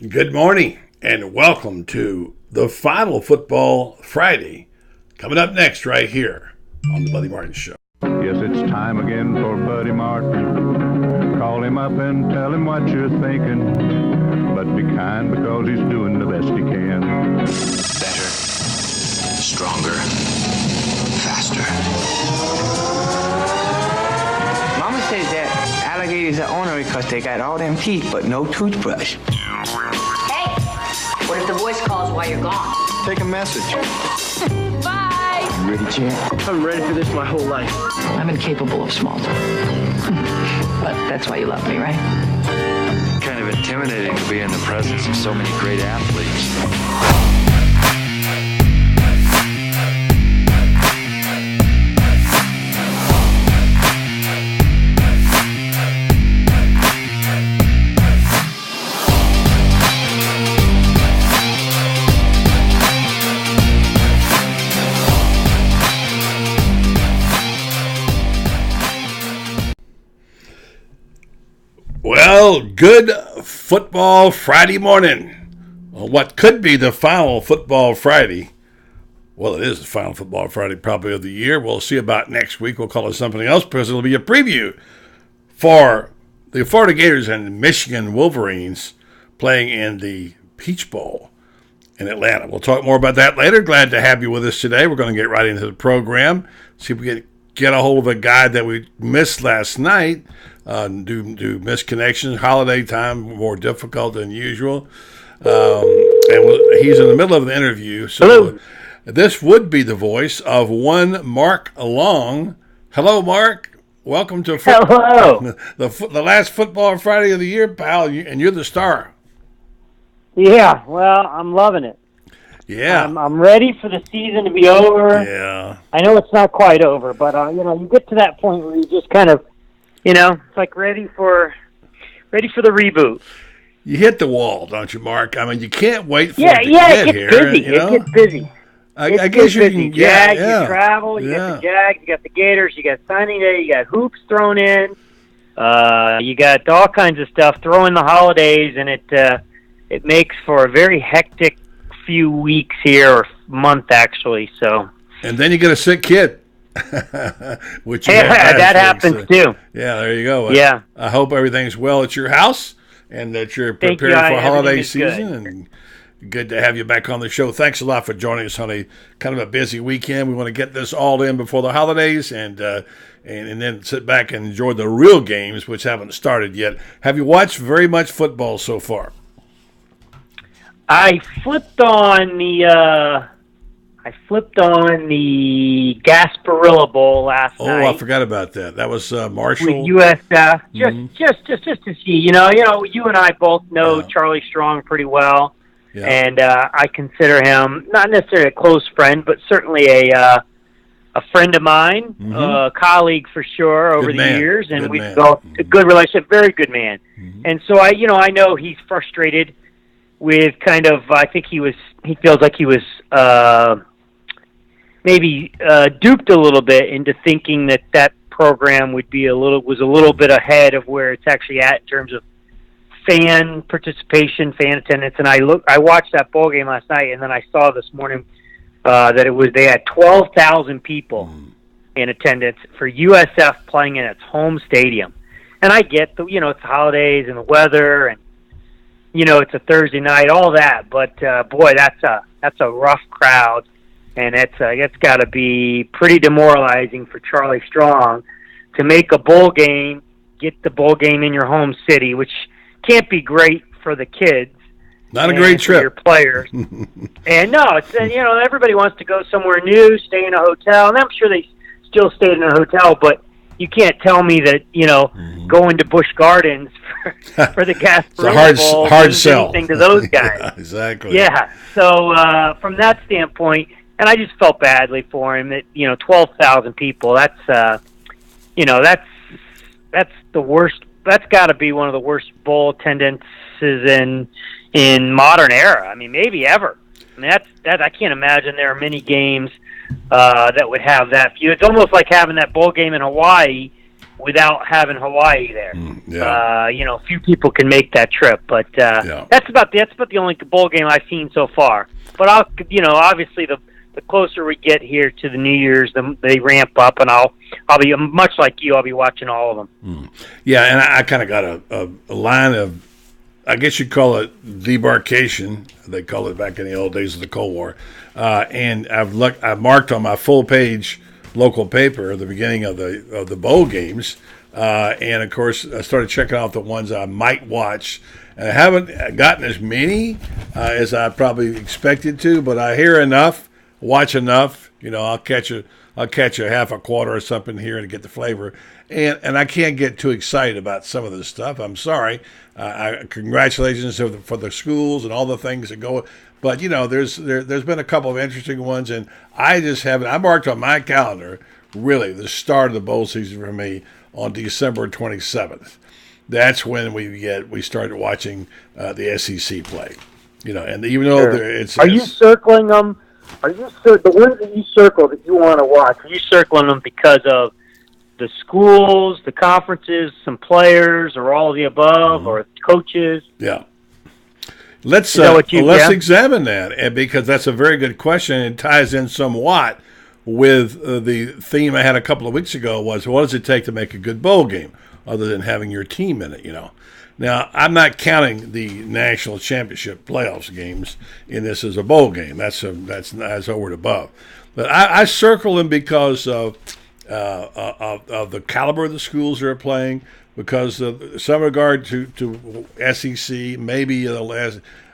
Good morning and welcome to the final Football Friday. Coming up next right here on the Buddy Martin Show. Yes, it's time again for Buddy Martin. Call him up and tell him what you're thinking. But be kind because he's doing the best he can. Better, stronger, faster. Mama says that alligators are ornery because they got all them teeth but no toothbrush. Hey, what if the voice calls while you're gone? Take a message. Bye! You ready, champ? I'm ready for this my whole life. I'm incapable of small talk. But that's why you love me, right? Kind of intimidating to be in the presence of so many great athletes. Well, good Football Friday morning. Well, what could be the final Football Friday. Well, it is the final Football Friday probably of the year. We'll see about next week. We'll call it something else because it'll be a preview for the Florida Gators and Michigan Wolverines playing in the Peach Bowl in Atlanta. We'll talk more about that later. Glad to have you with us today. We're going to get right into the program. See if we can get a hold of a guy that we missed last night. Do miss connections. Holiday time more difficult than usual, and he's in the middle of the interview. So Hello. This would be the voice of one Mark Long. Hello, Mark. Welcome to Hello. the last Football Friday of the year, pal. And you're the star. Yeah, well, I'm loving it. Yeah. I'm ready for the season to be over. Yeah. I know it's not quite over, but you get to that point where you just kind of, it's like ready for the reboot. You hit the wall, don't you, Mark? I mean, you can't wait for Yeah, it to it get gets here. busy. You know? It gets busy. I guess you busy. can. Jags, Yeah. you travel. You got the Jags. You got the Gators. You got signing day. You got hoops thrown in. You got all kinds of stuff. Throw in the holidays, and it makes for a very hectic few weeks here, or month actually. So. And then you get a sick kid. Which you had last that week, happens so. too. Yeah, there you go. Yeah. I hope everything's well at your house and that you're Thank prepared you. for holiday Everything is season. good. And good to have you back on the show. Thanks a lot for joining us on a kind of a busy weekend. We want to get this all in before the holidays and then sit back and enjoy the real games, which haven't started yet. Have you watched very much football so far? I flipped on the Gasparilla Bowl last night. Oh, I forgot about that. That was Marshall. With USF, just to see. You and I both know Charlie Strong pretty well, and I consider him not necessarily a close friend, but certainly a friend of mine, a colleague for sure over the years, and we've built a good relationship. Very good man, and so I know he's frustrated with kind of. I think he feels like he was. Maybe duped a little bit into thinking that program was a little bit ahead of where it's actually at in terms of fan participation, fan attendance. And I watched that bowl game last night, and then I saw this morning that they had 12,000 people in attendance for USF playing in its home stadium. And I get it's the holidays and the weather, and it's a Thursday night, all that. But boy, that's a rough crowd. And it's got to be pretty demoralizing for Charlie Strong to make a bowl game, get the bowl game in your home city, which can't be great for the kids. Not a great trip. For your players. And no, it's everybody wants to go somewhere new, stay in a hotel, and I'm sure they still stayed in a hotel, but you can't tell me that going to Busch Gardens for the Gasparilla Bowl hard means sell anything to those guys. Yeah, exactly. Yeah. So from that standpoint. And I just felt badly for him that 12,000 people. That's that's the worst. That's got to be one of the worst bowl attendances in modern era. I mean, maybe ever. I mean, that I can't imagine there are many games that would have that view. It's almost like having that bowl game in Hawaii without having Hawaii there. Few people can make that trip, but that's about the only bowl game I've seen so far. But obviously the closer we get here to the New Year's, they ramp up, and I'll be much like you. I'll be watching all of them. Yeah, and I kind of got a line of, I guess you'd call it debarkation. They called it back in the old days of the Cold War. And I've marked on my full page local paper the beginning of the bowl games, and of course I started checking out the ones I might watch. And I haven't gotten as many as I probably expected to, but I hear enough, watch enough. I'll catch a half a quarter or something here to get the flavor. And I can't get too excited about some of this stuff. I'm sorry. Congratulations for the schools and all the things that go. But there's been a couple of interesting ones, and I just haven't. I marked on my calendar really the start of the bowl season for me on December 27th. That's when we started watching the SEC play. And even though are you circling them? Are you the ones that you circle that you want to watch? Are you circling them because of the schools, the conferences, some players, or all of the above, or coaches? Yeah. Let's examine that, and because that's a very good question. It ties in somewhat with the theme I had a couple of weeks ago was, what does it take to make a good bowl game other than having your team in it, Now, I'm not counting the national championship playoffs games in this as a bowl game. That's over and above. But I circle them because of the caliber of the schools they're playing, because of some regard to SEC, maybe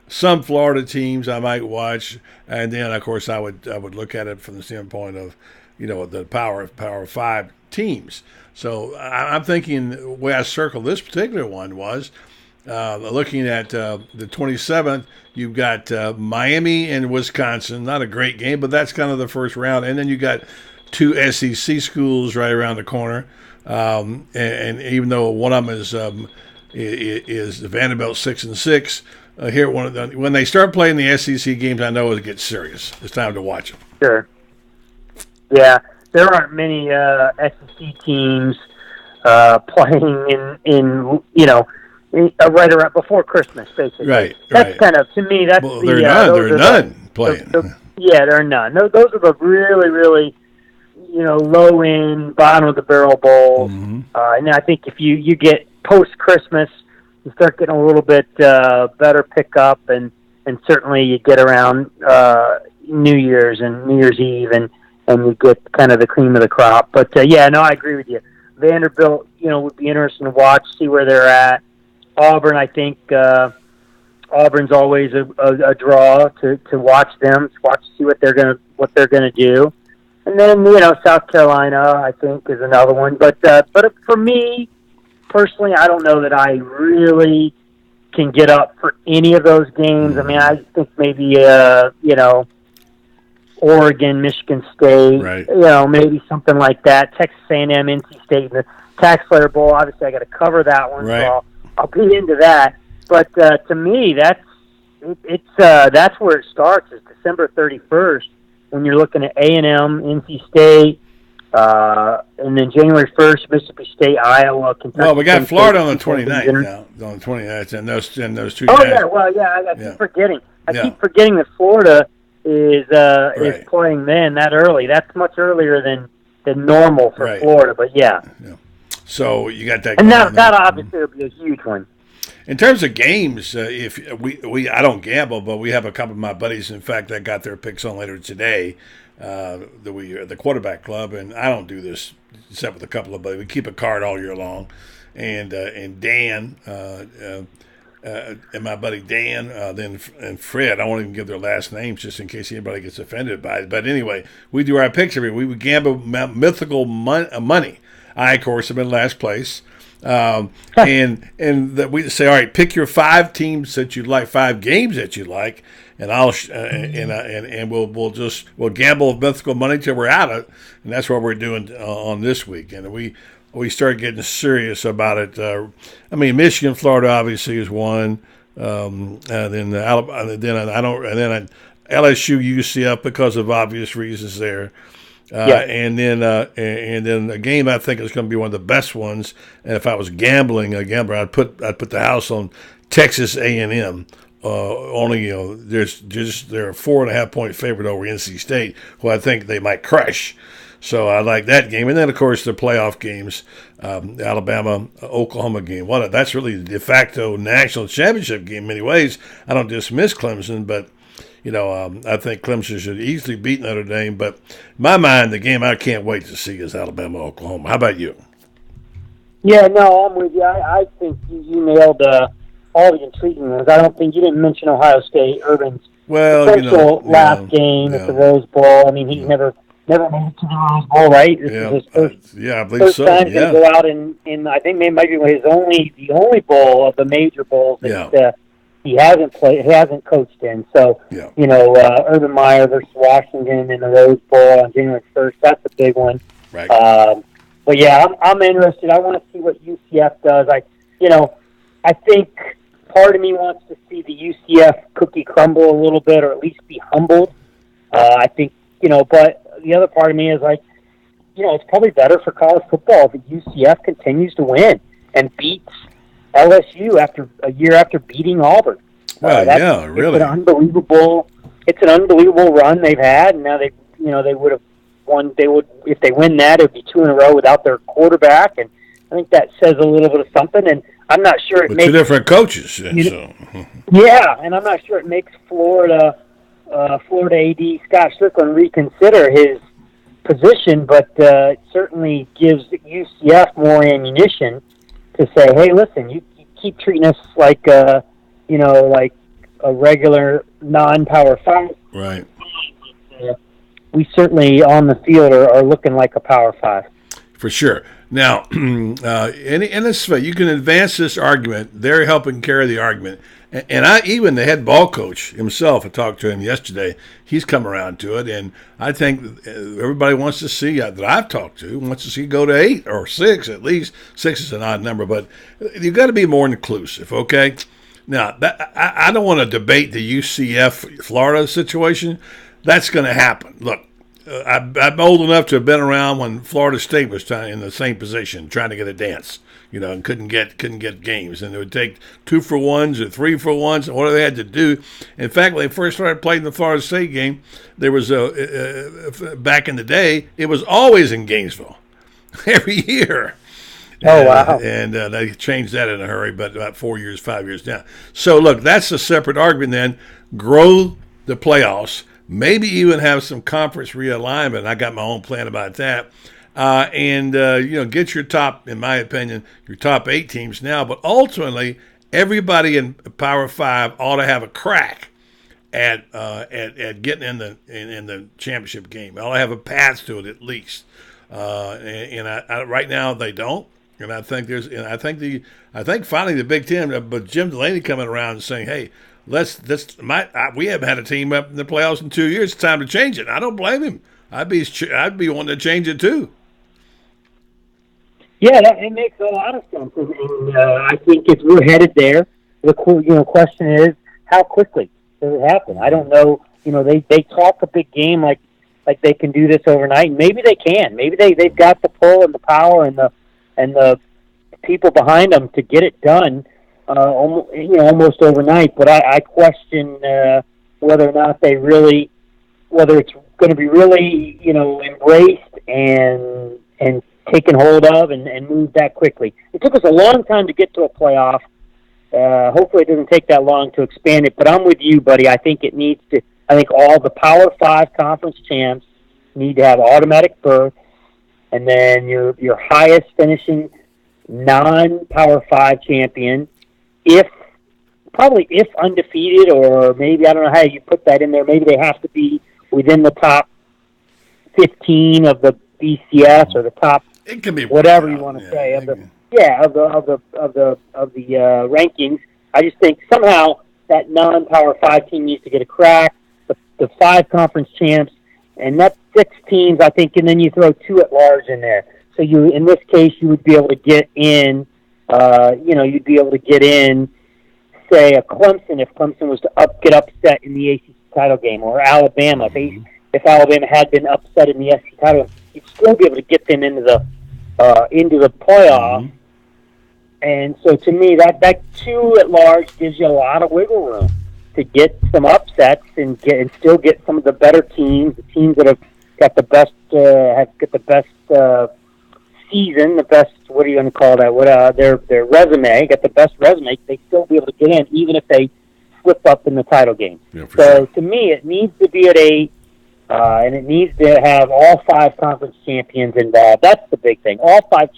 some Florida teams I might watch, and then of course I would look at it from the standpoint of the Power 5 teams. So I'm thinking the way I circled this particular one was looking at the 27th. You've got Miami and Wisconsin. Not a great game, but that's kind of the first round, and then you got two SEC schools right around the corner. And even though one of them is the Vanderbilt 6-6, here when they start playing the SEC games, I know it gets serious. It's time to watch them. Sure. Yeah, there aren't many SEC teams playing in right around before Christmas, basically. Right. That's kind of, to me, that's there are none playing. There are none. Those are the really, really low end, bottom of the barrel bowls. Mm-hmm. And I think if you get post Christmas, you start getting a little bit better pickup, and certainly you get around New Year's and New Year's Eve, and you get kind of the cream of the crop. But I agree with you. Vanderbilt, would be interesting to watch, see where they're at. Auburn, I think Auburn's always a draw to watch them, see what they're gonna do. And then, South Carolina, I think, is another one. But for me, personally, I don't know that I really can get up for any of those games. I mean, I think maybe, Oregon, Michigan State, right. Maybe something like that. Texas A&M, NC State, and the Tax Slayer Bowl. Obviously, I got to cover that one, right. So I'll be into that. But to me, that's where it starts, is December 31st. When you're looking at A&M, NC State, and then January 1st, Mississippi State, Iowa, Kentucky. Well, we got Florida on the 29th now. On the 29th, and those two. Oh, yeah, well, yeah, I keep forgetting. I keep forgetting that Florida is playing then that early. That's much earlier than normal for Florida, but yeah. So you got that. And that obviously will be a huge one. In terms of games, if I don't gamble, but we have a couple of my buddies, in fact, that got their picks on later today. The quarterback club, and I don't do this except with a couple of buddies. We keep a card all year long, and Dan and my buddy Dan, and Fred. I won't even give their last names just in case anybody gets offended by it. But anyway, we do our picks every week. We gamble mythical money. I, of course, have been last place. And that we say, all right, pick your 5 teams that you like, 5 games that you like, and I'll and we'll gamble mythical money till we're out of it, and that's what we're doing on this week. And we start getting serious about it. I mean, Michigan, Florida obviously is one. Then LSU, UCF because of obvious reasons there. And then a game I think is going to be one of the best ones. And if I was gambling, a gambler, I'd put the house on Texas A&M. Only they're a 4.5 point favorite over NC State, who I think they might crush. So I like that game. And then, of course, the playoff games, Alabama-Oklahoma game. That's really the de facto national championship game in many ways. I don't dismiss Clemson, but, I think Clemson should easily beat Notre Dame. But in my mind, the game I can't wait to see is Alabama-Oklahoma. How about you? Yeah, no, I'm with you. I think you nailed all the intriguing ones. I don't think you didn't mention Ohio State, Urban's potential last game at the Rose Bowl. I mean, he's never made it to the Rose Bowl, right? This is his I believe first so. time to go out in I think it might be the only bowl of the major bowls that he hasn't coached in. So Urban Meyer versus Washington in the Rose Bowl on January 1st. That's a big one. Right. But yeah, I'm interested. I want to see what UCF does. I think part of me wants to see the UCF cookie crumble a little bit, or at least be humbled. I think but the other part of me is it's probably better for college football if UCF continues to win and beats LSU a year after beating Auburn. Really. It's an unbelievable run they've had, and now they would have won. If they win that, it would be 2 in a row without their quarterback, and I think that says a little bit of something. And I'm not sure it makes 2 different coaches. Yeah, and I'm not sure it makes Florida AD Scott Strickland reconsider his position, but it certainly gives UCF more ammunition to say, hey, listen, you keep treating us like a regular non-Power 5. Right. We certainly on the field are looking like a Power 5. For sure. Now, and this you can advance this argument. They're helping carry the argument. And even the head ball coach himself, I talked to him yesterday, he's come around to it. And I think everybody wants to see, that I've talked to, wants to see it go to 8 or 6 at least. 6 is an odd number, but you've got to be more inclusive, okay? Now, I don't want to debate the UCF-Florida situation. That's going to happen. Look, I'm old enough to have been around when Florida State was in the same position, trying to get a dance, and couldn't get games, and it would take 2-for-1s or 3-for-1s, and what they had to do. In fact, when they first started playing the Florida State game, there was back in the day, it was always in Gainesville, every year. Oh, wow. And they changed that in a hurry, but about 4 years, 5 years now. So, look, that's a separate argument then. Grow the playoffs. Maybe even have some conference realignment. I got my own plan about that. Get your top, in my opinion, your top 8 teams now. But ultimately, everybody in Power 5 ought to have a crack at getting in the championship they ought to have a path to it at least. Right now they don't. And I think I think finally the Big Ten, but Jim Delaney coming around and saying, hey, we haven't had a team up in the playoffs in 2 years. It's time to change it. I don't blame him. I'd be wanting to change it too. Yeah, it makes a lot of sense, and I think if we're headed there, the question is how quickly does it happen? I don't know. They talk a big game like they can do this overnight. Maybe they can. Maybe they've got the pull and the power and the people behind them to get it done. Almost overnight, but I question whether or not whether it's going to be really, embraced and taken hold of and moved that quickly. It took us a long time to get to a playoff. Hopefully it doesn't take that long to expand it, but I'm with you, buddy. I think all the Power 5 conference champs need to have automatic berths, and then your highest finishing non-Power 5 champion, if undefeated, or maybe, I don't know how you put that in there, maybe they have to be within the top 15 of the BCS or the top, it can be whatever you want to say of the rankings. I just think somehow that non-Power 5 team needs to get a crack. The 5 conference champs, and that's 6 teams, I think, and then you throw 2 at large in there. So in this case, you would be able to get in. You'd be able to get in, say, a Clemson if Clemson was to get upset in the ACC title game, or Alabama. If if Alabama had been upset in the SEC title, you'd still be able to get them into the playoff. Mm-hmm. And so to me, that 2 at large gives you a lot of wiggle room to get some upsets and still get some of the better teams, the teams that have got the best season, the best, what are you going to call that? Their resume, got the best resume. They still be able to get in, even if they slip up in the title game. Yeah, so sure. To me, it needs to be at 8, and it needs to have all 5 conference champions involved. That's the big thing. All 5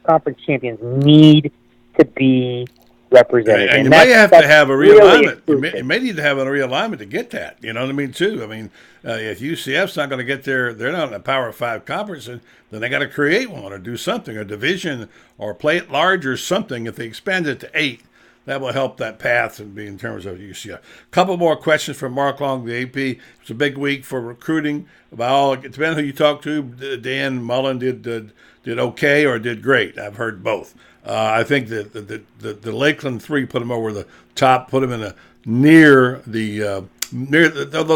conference champions need to be represented. And you may have to have a realignment. You may need to have a realignment to get that. You know what I mean, too? I mean, if UCF's not going to get there, they're not in a Power 5 conference, then they got to create one or do something, a division or play it large or something. If they expand it to 8, that will help that path and be in terms of UCF. A couple more questions from Mark Long, the AP. It's a big week for recruiting. It depends on who you talk to. Dan Mullen did okay or did great. I've heard both. I think that the Lakeland 3 put him over the top, put him in near the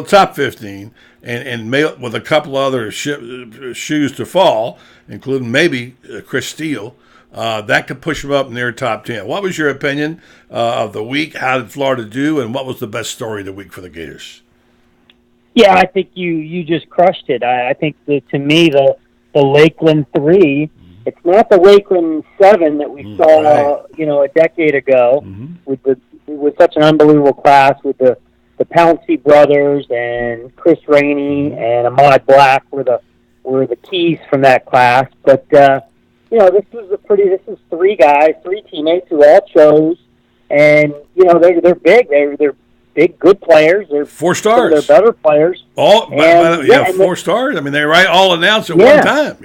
top 15, and with a couple other shoes to fall, including maybe Chris Steele. That could push him up near top 10. What was your opinion of the week? How did Florida do, and what was the best story of the week for the Gators? Yeah, I think you just crushed it. I think to me the Lakeland 3. It's not the Lakeland 7 that we saw, a decade ago with such an unbelievable class with the Pouncey brothers and Chris Rainey and Ahmad Black were the keys from that class. But this is 3 guys, 3 teammates who all chose, and they're big. They're big, good players. They're 4 stars. They're better players. 4 stars. I mean, they all announced at one time.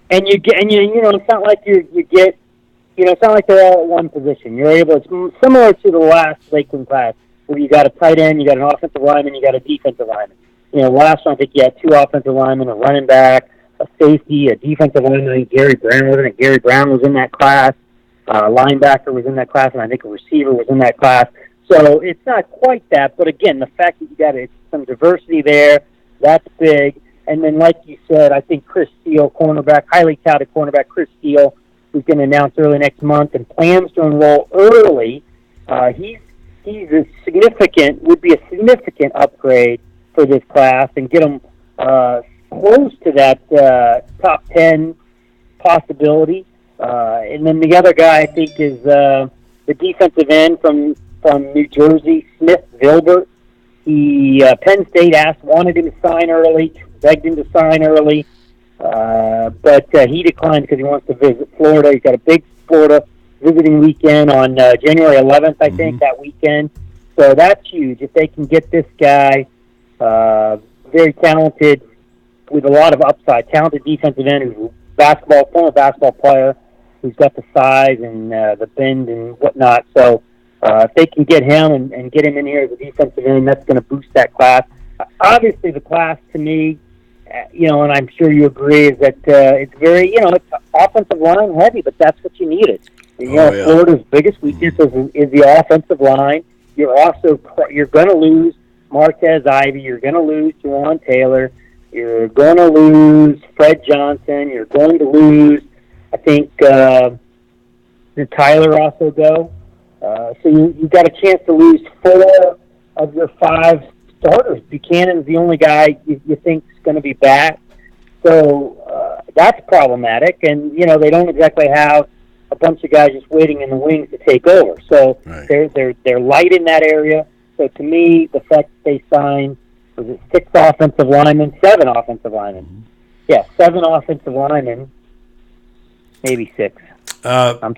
And it's not like it's not like they're all at one position. You're able. It's similar to the last Lakeland class where you got a tight end, you got an offensive lineman, you got a defensive lineman. Last one I think you had 2 offensive linemen, a running back, a safety, a defensive lineman. I think Gary Brown wasn't it? Gary Brown was in that class. A linebacker was in that class, and I think a receiver was in that class. So it's not quite that, but again, the fact that you got some diversity there, that's big. And then, like you said, I think Chris Steele, cornerback, highly touted cornerback Chris Steele, who's going to announce early next month and plans to enroll early. He's would be a significant upgrade for this class and get him close to that top 10 possibility. And then the other guy, I think, is the defensive end from New Jersey, Smith Vilbert. Penn State wanted him to sign early, begged him to sign early, but he declined because he wants to visit Florida. He's got a big Florida visiting weekend on January 11th, I think, that weekend. So that's huge. If they can get this guy, very talented, with a lot of upside, talented defensive end who's former basketball player, who's got the size and the bend and whatnot. So if they can get him and get him in here as a defensive end, that's going to boost that class. Obviously, the class, to me, and I'm sure you agree, is that it's very, it's offensive line heavy, but that's what you needed. Florida's biggest weakness is the offensive line. You're going to lose Martez Ivey. You're going to lose Juwan Taylor. You're going to lose Fred Johnson. You're going to lose, I think, did Tyler also go? So you've got a chance to lose 4 of your 5 starters. Buchanan's the only guy you think is going to be back. So that's problematic. And, they don't exactly have a bunch of guys just waiting in the wings to take over. So they're light in that area. So to me, the fact that they signed, was it 7 offensive linemen? 7 Yeah, 7 offensive linemen, maybe 6. 7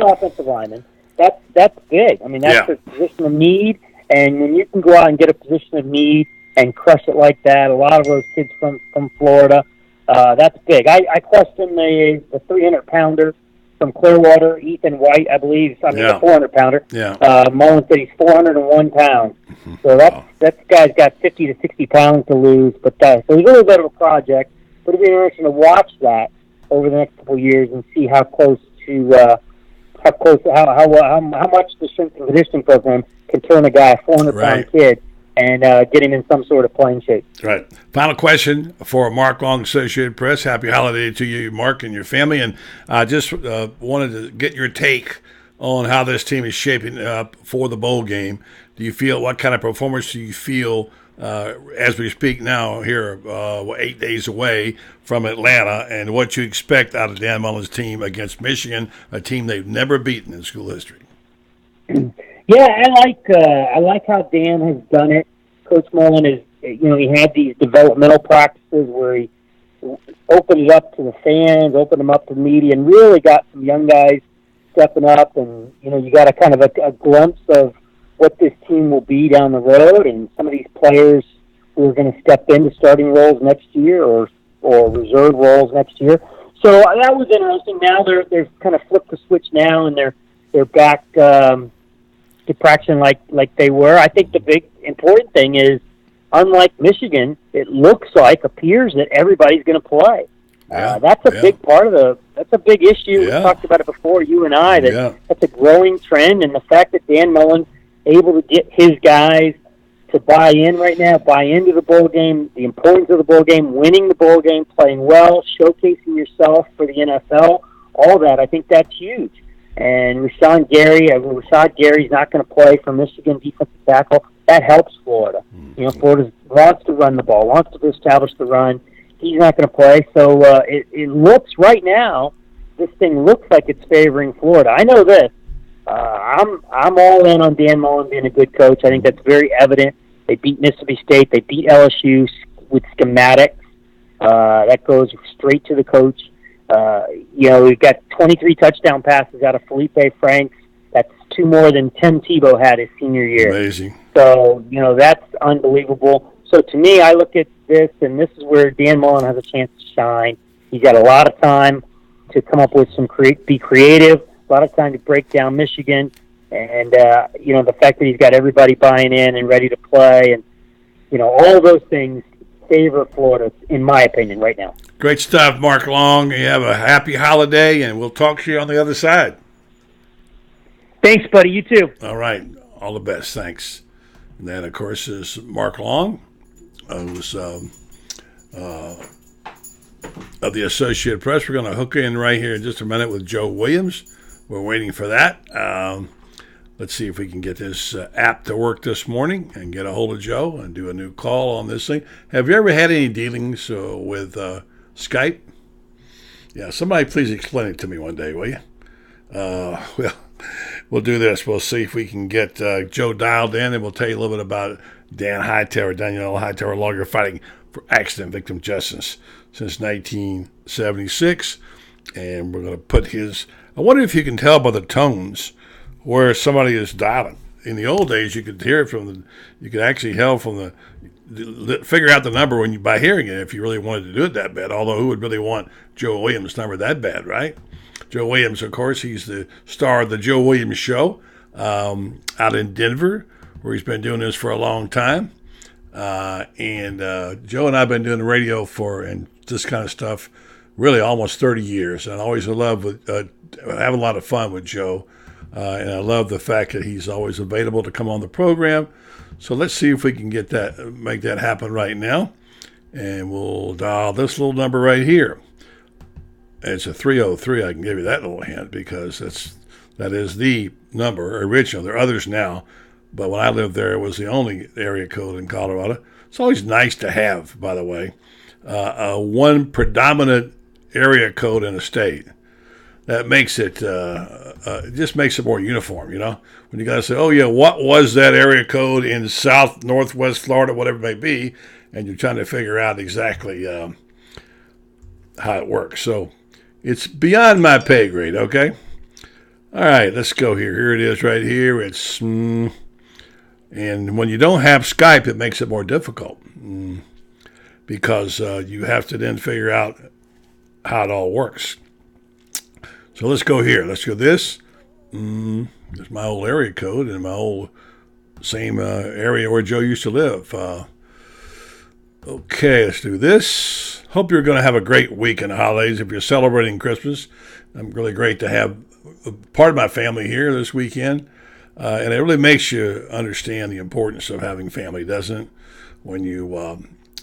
offensive linemen. That's big. I mean, that's a position of need, and when you can go out and get a position of need and crush it like that, a lot of those kids from Florida, that's big. I question the 300-pounder from Clearwater, Ethan White, I believe. The 400-pounder. Yeah. Mullen said he's 401 pounds. So that guy's got 50 to 60 pounds to lose. But so he's a little bit of a project. But it'll be interesting to watch that over the next couple of years and see how much the strength and conditioning program can turn a guy, a 400-pound kid, and get him in some sort of playing shape. Right. Final question for Mark Long, Associated Press. Happy holiday to you, Mark, and your family. And I just wanted to get your take on how this team is shaping up for the bowl game. Do you feel, what kind of performance do you feel as we speak now here, 8 days away from Atlanta, and what you expect out of Dan Mullen's team against Michigan, a team they've never beaten in school history? Yeah, I like how Dan has done it. Coach Mullen is, he had these developmental practices where he opened it up to the fans, opened them up to the media, and really got some young guys stepping up. And you got a kind of a glimpse of what this team will be down the road, and some of these players who are going to step into starting roles next year or reserve roles next year. So that was interesting. Now they're kind of flipped the switch now, and they're back to practicing like they were. I think the big important thing is, unlike Michigan, it appears that everybody's going to play. That's a big part of that's a big issue. We talked about it before, you and I, that's a growing trend, and the fact that Dan Mullen's able to get his guys to buy in right now, buy into the bowl game, the importance of the bowl game, winning the bowl game, playing well, showcasing yourself for the NFL, all that, I think that's huge. And Rashad Gary's not going to play for Michigan defensive tackle. That helps Florida. Florida wants to run the ball, wants to establish the run. He's not going to play. So it looks right now, this thing looks like it's favoring Florida. I know this. I'm all in on Dan Mullen being a good coach. I think that's very evident. They beat Mississippi State. They beat LSU with schematics. That goes straight to the coach. We've got 23 touchdown passes out of Felipe Franks. That's 2 more than Tim Tebow had his senior year. Amazing. So, that's unbelievable. So to me, I look at this, and this is where Dan Mullen has a chance to shine. He's got a lot of time to come up with be creative, a lot of time to break down Michigan, and the fact that he's got everybody buying in and ready to play, and all those things favor Florida, in my opinion, right now. Great stuff, Mark Long. You have a happy holiday, and we'll talk to you on the other side. Thanks, buddy. You too. All right. All the best. Thanks. And that, of course, is Mark Long, who's of the Associated Press. We're going to hook in right here in just a minute with Joe Williams. We're waiting for that. Let's see if we can get this app to work this morning and get a hold of Joe and do a new call on this thing. Have you ever had any dealings with Skype? Yeah, somebody please explain it to me one day, will you? We'll do this. We'll see if we can get Joe dialed in, and we'll tell you a little bit about Daniel Hightower, lawyer fighting for accident victim justice since 1976. And we're going to put his... I wonder if you can tell by the tones where somebody is dialing. In the old days, you could hear it you could actually figure out the number by hearing it if you really wanted to do it that bad. Although who would really want Joe Williams' number that bad, right? Joe Williams, of course, he's the star of the Joe Williams Show out in Denver, where he's been doing this for a long time. And Joe and I have been doing the radio and this kind of stuff really almost 30 years. And I always love having a lot of fun with Joe. And I love the fact that he's always available to come on the program. So let's see if we can make that happen right now. And we'll dial this little number right here. It's a 303. I can give you that little hint because that is the number original. There are others now, but when I lived there, it was the only area code in Colorado. It's always nice to have, by the way, one predominant area code in a state. That makes it just makes it more uniform, When you got to say, oh yeah, what was that area code in South, Northwest Florida, whatever it may be, and you're trying to figure out exactly how it works. So it's beyond my pay grade, okay? All right, let's go here. Here it is right here. It's, and when you don't have Skype, it makes it more difficult because you have to then figure out how it all works. So let's go here. Let's go this. There's my old area code and my old same area where Joe used to live. Okay, let's do this. Hope you're going to have a great week in the holidays. If you're celebrating Christmas, I'm really great to have part of my family here this weekend. and it really makes you understand the importance of having family, doesn't it? When you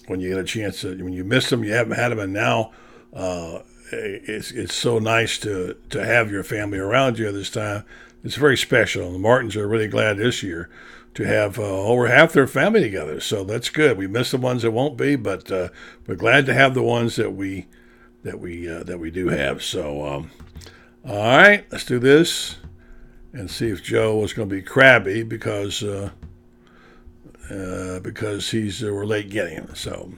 get a chance to, when you miss them, you haven't had them, and now it's so nice to have your family around you this time. It's very special. And the Martins are really glad this year to have over half their family together. So that's good. We miss the ones that won't be, but we're glad to have the ones that we do have. So all right, let's do this and see if Joe is going to be crabby because we're late getting him. So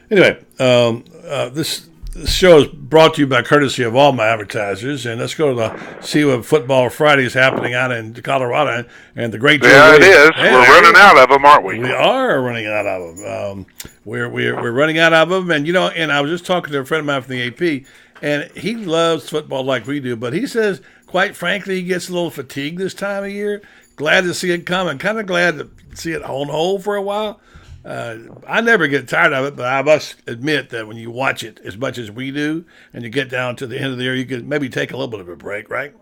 anyway, this show is brought to you by courtesy of all my advertisers, and let's go to see what Football Friday is happening out in Colorado and the great. Yeah, it is. Hey, we're running out of them, aren't we? We are running out of them. We're running out of them, and and I was just talking to a friend of mine from the AP, and he loves football like we do, but he says, quite frankly, he gets a little fatigued this time of year. Glad to see it coming. Kind of glad to see it on hold for a while. I never get tired of it, but I must admit that when you watch it as much as we do, and you get down to the end of the year, you could maybe take a little bit of a break, right?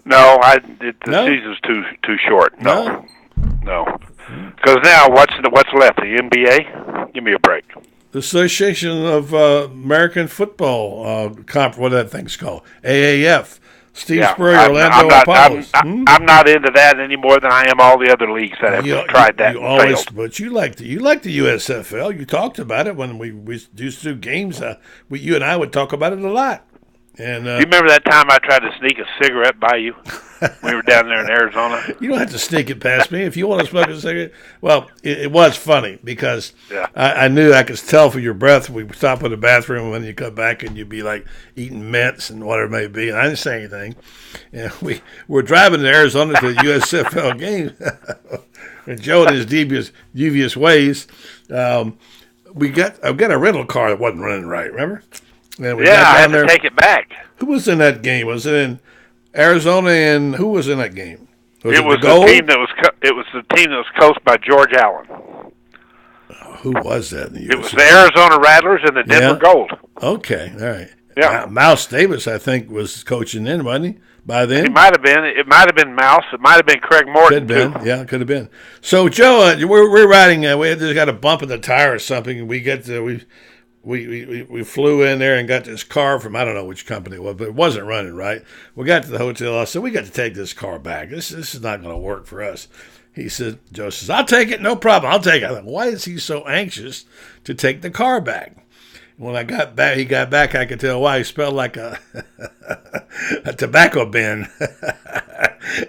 No, the season's too short. No. Because now, what's left? The NBA? Give me a break. The Association of American Football what that thing's called, AAF. Steve Spurrier, Orlando Apollos. I'm not into that any more than I am all the other leagues that have tried that and failed. But you like the USFL. You talked about it when we used to do games. You and I would talk about it a lot. And you remember that time I tried to sneak a cigarette by you? We were down there in Arizona. You don't have to sneak it past me if you want to smoke a cigarette. Well, it was funny because I knew I could tell from your breath. We would stop in the bathroom when you come back and you'd be like eating mints and whatever it may be. And I didn't say anything. And we were driving to Arizona to the USFL game. And Joe in his devious ways, I got a rental car that wasn't running right, remember? And we got I had to take it back. Who was in that game? Was it in Arizona, and who was in that game? It was the team that was coached by George Allen. Who was that? It was the Arizona Rattlers and the Denver Gold. Okay, all right. Yeah, Mouse Davis, I think, was coaching then, wasn't he? By then, it might have been. It might have been Mouse. It might have been Craig Morton too. Yeah, could have been. So Joe, we're riding. We just got a bump in the tire or something, and we get to We flew in there and got this car from, I don't know which company it was, but it wasn't running right. We got to the hotel. I said, we got to take this car back. This is not going to work for us. Joe says, I'll take it. No problem. I'll take it. I thought, why is he so anxious to take the car back? When he got back, I could tell why. He smelled like a tobacco bin.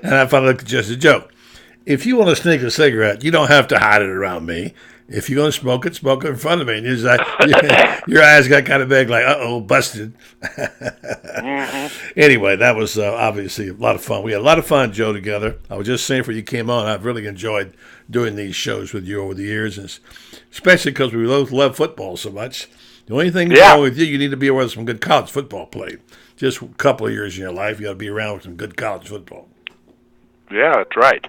And I finally looked at Joe and said, Joe, if you want to sneak a cigarette, you don't have to hide it around me. If you're going to smoke it in front of me. And he's like, your eyes got kind of big, like, busted. Anyway, that was obviously a lot of fun. We had a lot of fun, Joe, together. I was just saying before you came on, I've really enjoyed doing these shows with you over the years, and especially because we both love football so much. The only thing wrong with you need to be aware of some good college football played. Just a couple of years in your life, you got to be around with some good college football. Yeah, that's right.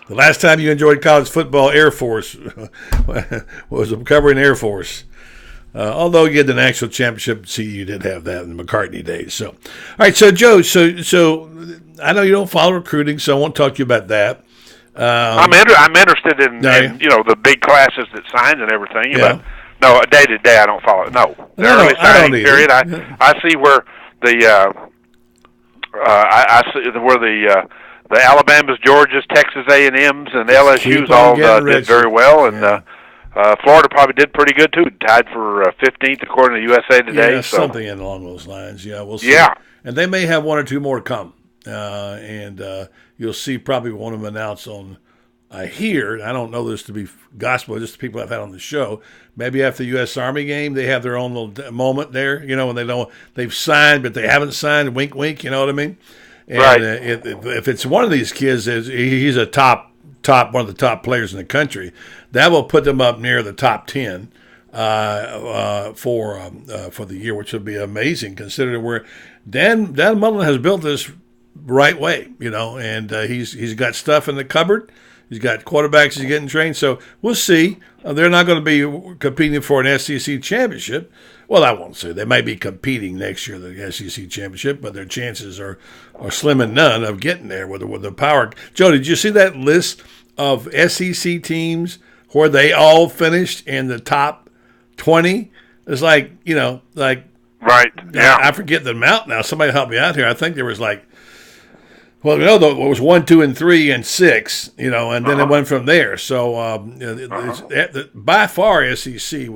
The last time you enjoyed college football, Air Force, was covering Air Force. Although you had the national championship, you did have that in the McCartney days. So, all right, so Joe, so I know you don't follow recruiting, so I won't talk to you about that. I'm interested in the big classes that signed and everything, but no, day to day I don't follow it. No, the early signing period. I see where I see where the Alabamas, Georgias, Texas A&Ms, and LSU's all did very well, and Florida probably did pretty good too. Tied for 15th according to USA Today. Yeah, something along those lines. Yeah, we'll see. Yeah, and they may have one or two more to come, and you'll see probably one of them announced on. I hear, I don't know this to be gospel, just the people I've had on the show. Maybe after the U.S. Army game, they have their own little moment there. when they've signed but they haven't signed. Wink, wink. You know what I mean? And right. If it's one of these kids, he's a one of the top players in the country, that will put them up near the top 10 for the year, which would be amazing considering where Dan Mullen has built this right way, and he's got stuff in the cupboard. He's got quarterbacks he's getting trained. So we'll see. They're not going to be competing for an SEC championship. Well, I won't say. They might be competing next year in the SEC championship, but their chances are slim and none of getting there with the power. Joe, did you see that list of SEC teams where they all finished in the top 20? It's like, right. Yeah. I forget the amount now. Somebody help me out here. I think there was like, well, it was 1, 2, and 3, and 6, and then it went from there. So by far, SEC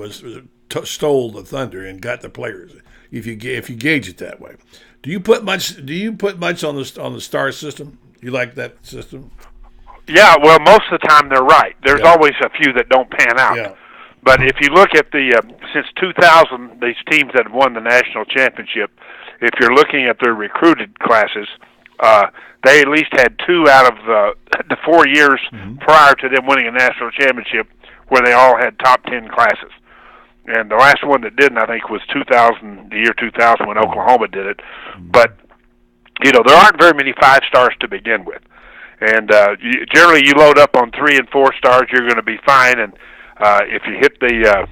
stole the thunder and got the players. If you gauge it that way, do you put much on the star system? You like that system? Yeah. Well, most of the time they're right. There's always a few that don't pan out. Yeah. But if you look at since 2000, these teams that have won the national championship, if you're looking at their recruited classes, they at least had 2 out of the 4 years prior to them winning a national championship where they all had top 10 classes. And the last one that didn't, I think, was the year 2000 when Oklahoma did it. But, there aren't very many 5-stars to begin with. And generally you load up on 3 and 4 stars, you're going to be fine. And if you hit the,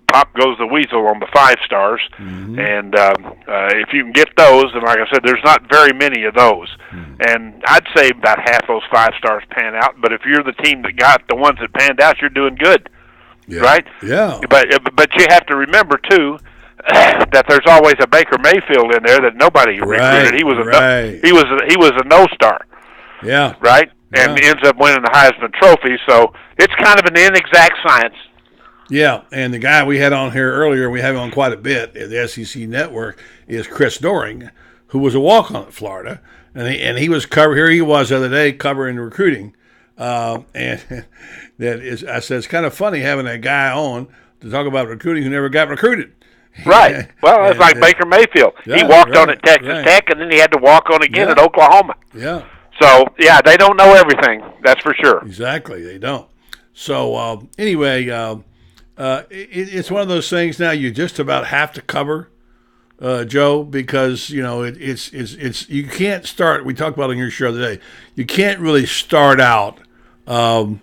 pop goes the weasel on the 5 stars. And if you can get those, and like I said, there's not very many of those. And I'd say about half those 5 stars pan out. But if you're the team that got the ones that panned out, you're doing good. Yeah. Right? Yeah. But you have to remember, too, that there's always a Baker Mayfield in there that nobody recruited. He was a no-star. Yeah. Right? And ends up winning the Heisman Trophy. So it's kind of an inexact science. Yeah, and the guy we had on here earlier, we have on quite a bit at the SEC Network, is Chris Doering, who was a walk-on at Florida. And he was here he was the other day covering recruiting. And I said, it's kind of funny having a guy on to talk about recruiting who never got recruited. Right. Well, it's like Baker Mayfield. He walked on at Texas Tech, and then he had to walk on again at Oklahoma. Yeah. So, they don't know everything. That's for sure. Exactly. They don't. So, anyway, it's one of those things now you just about have to cover, Joe, because, it's you can't start, we talked about it on your show today, you can't really start out not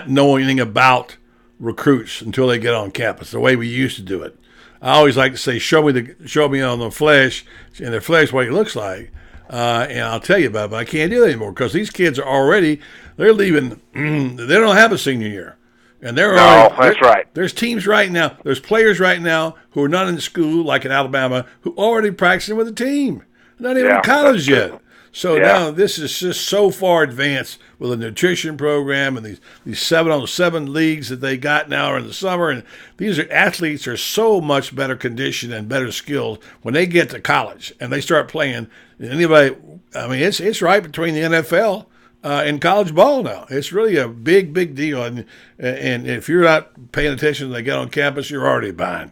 knowing anything about recruits until they get on campus, the way we used to do it. I always like to say, show me on the flesh, and the flesh what he looks like, and I'll tell you about it. But I can't do that anymore because these kids they're leaving. They don't have a senior year, and that's right. There's teams right now. There's players right now who are not in school, like in Alabama, who are already practicing with a team, not even in college yet. So now this is just so far advanced with a nutrition program and these 7-on-7 leagues that they got now in the summer. And these athletes are so much better conditioned and better skilled when they get to college and they start playing. It's right between the NFL and college ball now. It's really a big, big deal. And if you're not paying attention when they get on campus, you're already behind.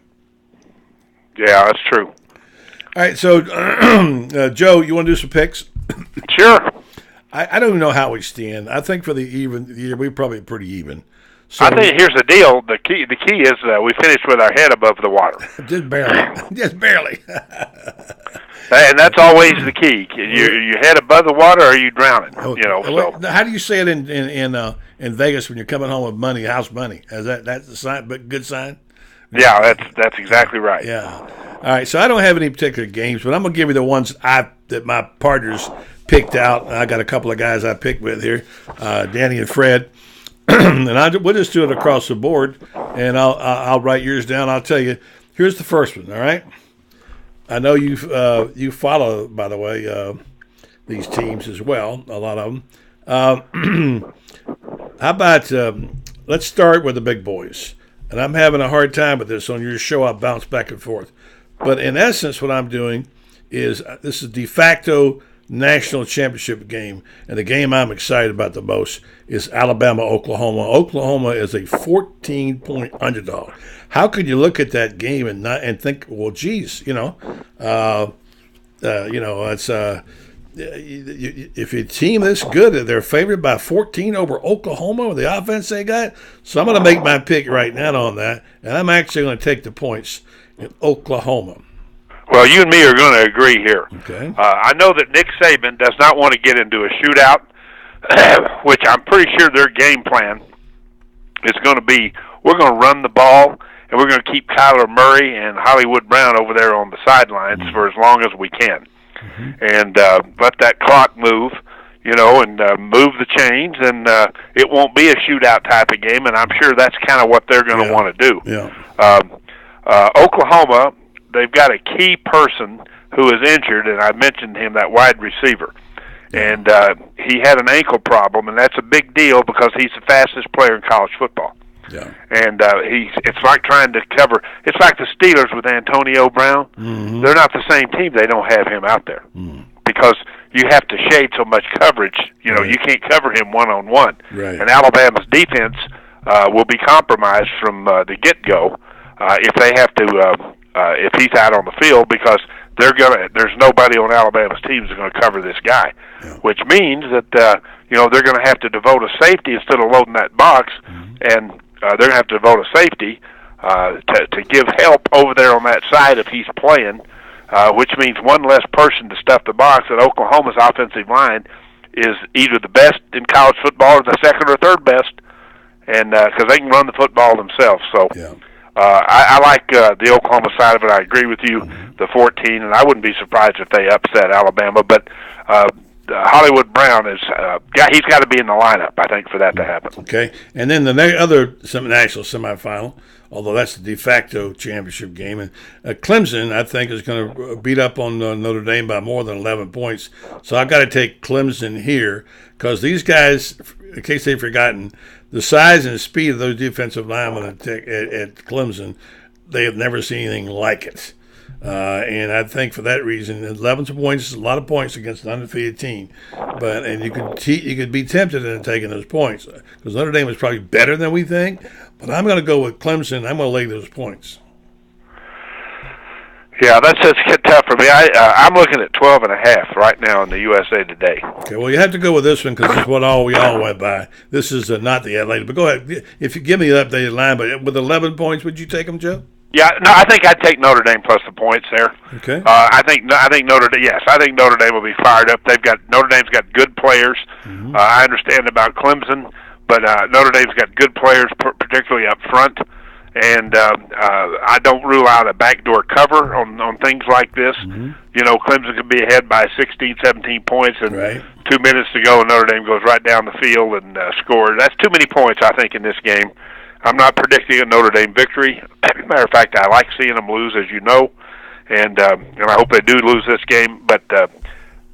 Yeah, that's true. All right, so Joe, you want to do some picks? Sure. I don't even know how we stand. I think for the year, we're probably pretty even. So, I think here's the deal. The key is we finished with our head above the water. Just barely. Just barely. And that's always the key. You head above the water, or you drowning. So. How do you say it in Vegas when you're coming home with money, house money? Is that's a sign, but good sign? Yeah, that's exactly right. Yeah. All right. So I don't have any particular games, but I'm gonna give you the ones that my partners picked out. I got a couple of guys I picked with here, Danny and Fred, and we'll just do it across the board, and I'll write yours down. I'll tell you. Here's the first one. All right. I know you follow, by the way, these teams as well. A lot of them. How about let's start with the big boys. And I'm having a hard time with this on your show. I'll bounce back and forth. But in essence, what I'm doing is this is de facto national championship game. And the game I'm excited about the most is Alabama-Oklahoma. Oklahoma is a 14-point underdog. How could you look at that game and think, well, geez, it's if your team this good, they're favored by 14 over Oklahoma with the offense they got. So I'm going to make my pick right now on that, and I'm actually going to take the points in Oklahoma. Well, you and me are going to agree here. Okay. I know that Nick Saban does not want to get into a shootout, which I'm pretty sure their game plan is going to be, we're going to run the ball, and we're going to keep Kyler Murray and Hollywood Brown over there on the sidelines for as long as we can. And let that clock move, and move the chains, and it won't be a shootout type of game, and I'm sure that's kind of what they're going to want to do. Yeah. Oklahoma, they've got a key person who is injured, and I mentioned him, that wide receiver. And he had an ankle problem, and that's a big deal because he's the fastest player in college football. Yeah. And it's like trying to cover. It's like the Steelers with Antonio Brown. Mm-hmm. They're not the same team. They don't have him out there because you have to shade so much coverage. You can't cover him one-on-one. Right. And Alabama's defense will be compromised from the get-go if they have to if he's out on the field because there's nobody on Alabama's team that's going to cover this guy, which means that they're going to have to devote a safety instead of loading that box, and they're going to have to devote a safety to give help over there on that side if he's playing, which means one less person to stuff the box. And Oklahoma's offensive line is either the best in college football or the second or third best, and because they can run the football themselves. So. Yeah. I like the Oklahoma side of it. I agree with you, the 14, and I wouldn't be surprised if they upset Alabama. But Hollywood Brown he's got to be in the lineup, I think, for that to happen. Okay, and then the other national semifinal, although that's the de facto championship game, and Clemson, I think, is going to beat up on Notre Dame by more than 11 points. So I've got to take Clemson here because these guys, in case they've forgotten, the size and speed of those defensive linemen at Clemson, they have never seen anything like it. And I think for that reason, 11 points is a lot of points against an undefeated team. And you could be tempted into taking those points because Notre Dame is probably better than we think. But I'm going to go with Clemson. I'm going to lay those points. Yeah, that's just tough for me. I'm looking at 12.5 right now in the USA Today. Okay, well, you have to go with this one because it's what we all went by. This is not the Atlanta. But go ahead. If you give me the updated line, but with 11 points, would you take them, Joe? Yeah, no, I think I'd take Notre Dame plus the points there. Okay. I think Notre Dame. Yes, I think Notre Dame will be fired up. Notre Dame's got good players. Mm-hmm. I understand about Clemson, but Notre Dame's got good players, particularly up front. And I don't rule out a backdoor cover on things like this. Mm-hmm. Clemson could be ahead by 16, 17 points, and right. 2 minutes to go, and Notre Dame goes right down the field and scores. That's too many points, I think, in this game. I'm not predicting a Notre Dame victory. Matter of fact, I like seeing them lose, as you know, and I hope they do lose this game. But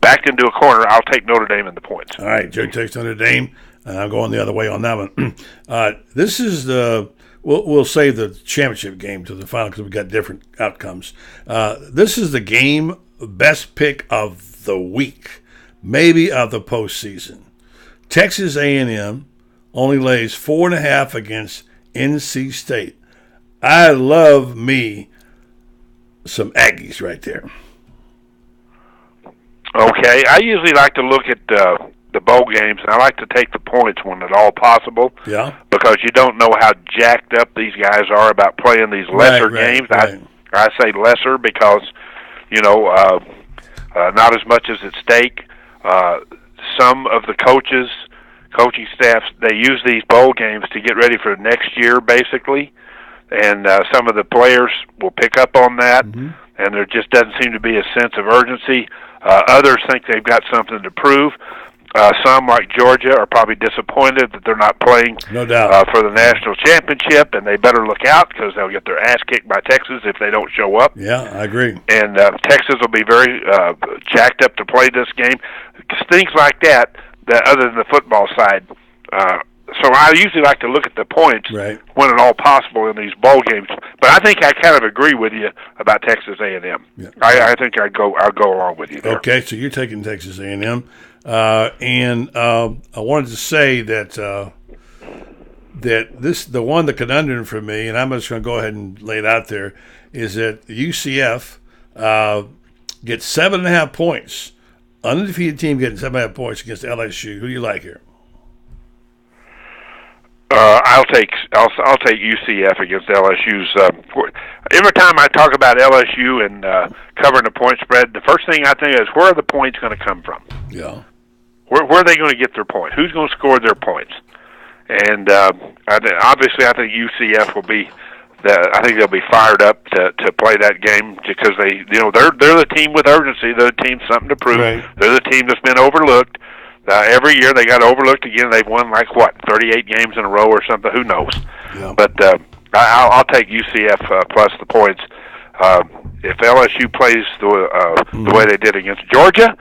backed into a corner, I'll take Notre Dame in the points. All right, Joe takes Notre Dame, and I'm going the other way on that one. This is the... We'll save the championship game to the final because we've got different outcomes. This is the game best pick of the week, maybe of the postseason. Texas A&M only lays 4.5 against NC State. I love me some Aggies right there. Okay, I usually like to look at the bowl games, and I like to take the points when at all possible. Yeah. Because you don't know how jacked up these guys are about playing these lesser games. Right. I say lesser because, not as much as at stake. Some of the coaching staffs, they use these bowl games to get ready for next year, basically. And some of the players will pick up on that, and there just doesn't seem to be a sense of urgency. Others think they've got something to prove. Some, like Georgia, are probably disappointed that they're not playing no doubt. For the national championship, and they better look out because they'll get their ass kicked by Texas if they don't show up. Yeah, I agree. And Texas will be very jacked up to play this game. Things like that other than the football side. So I usually like to look at the points when at all possible in these bowl games. But I think I kind of agree with you about Texas A&M. Yeah. I think I'll go along with you there. Okay, so you're taking Texas A&M. And I wanted to say that the conundrum for me, and I'm just going to go ahead and lay it out there, is that UCF gets 7.5 points. Undefeated team getting 7.5 points against LSU. Who do you like here? I'll take UCF against LSU's. Every time I talk about LSU and covering the point spread, the first thing I think is, where are the points going to come from? Yeah. Where are they going to get their points? Who's going to score their points? And obviously, I think UCF will be. I think they'll be fired up to play that game because they're the team with urgency. They're the team something to prove. Right. They're the team that's been overlooked. Every year they got overlooked again. They've won 38 games in a row or something. Who knows? Yeah. But I'll take UCF plus the points. If LSU plays the way they did against Georgia,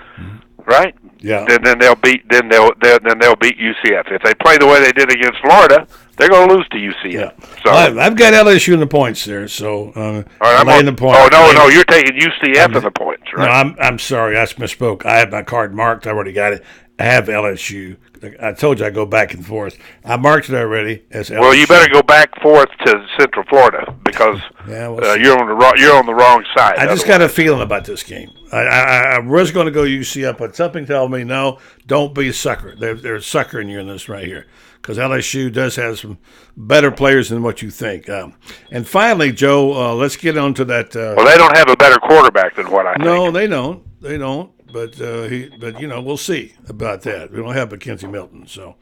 right? Yeah. Then they'll beat UCF. If they play the way they did against Florida, they're going to lose to UCF. Yeah. So I've got LSU in the points there. So all right, I'm laying the points. Oh no, you're taking UCF in the points, right? No, I'm sorry, I misspoke. I have my card marked. I already got it. I have LSU. I told you I go back and forth. I marked it already as LSU. Well, you better go back forth to Central Florida because you're on the wrong side. I just got a feeling about this game. I was going to go UCF, but something tells me no. Don't be a sucker. They're suckering you in this right here because LSU does have some better players than what you think. And finally, Joe, let's get on to that. Well, they don't have a better quarterback than what I think. No, they don't. They don't. But we'll see about that. We don't have Mackenzie Milton, so.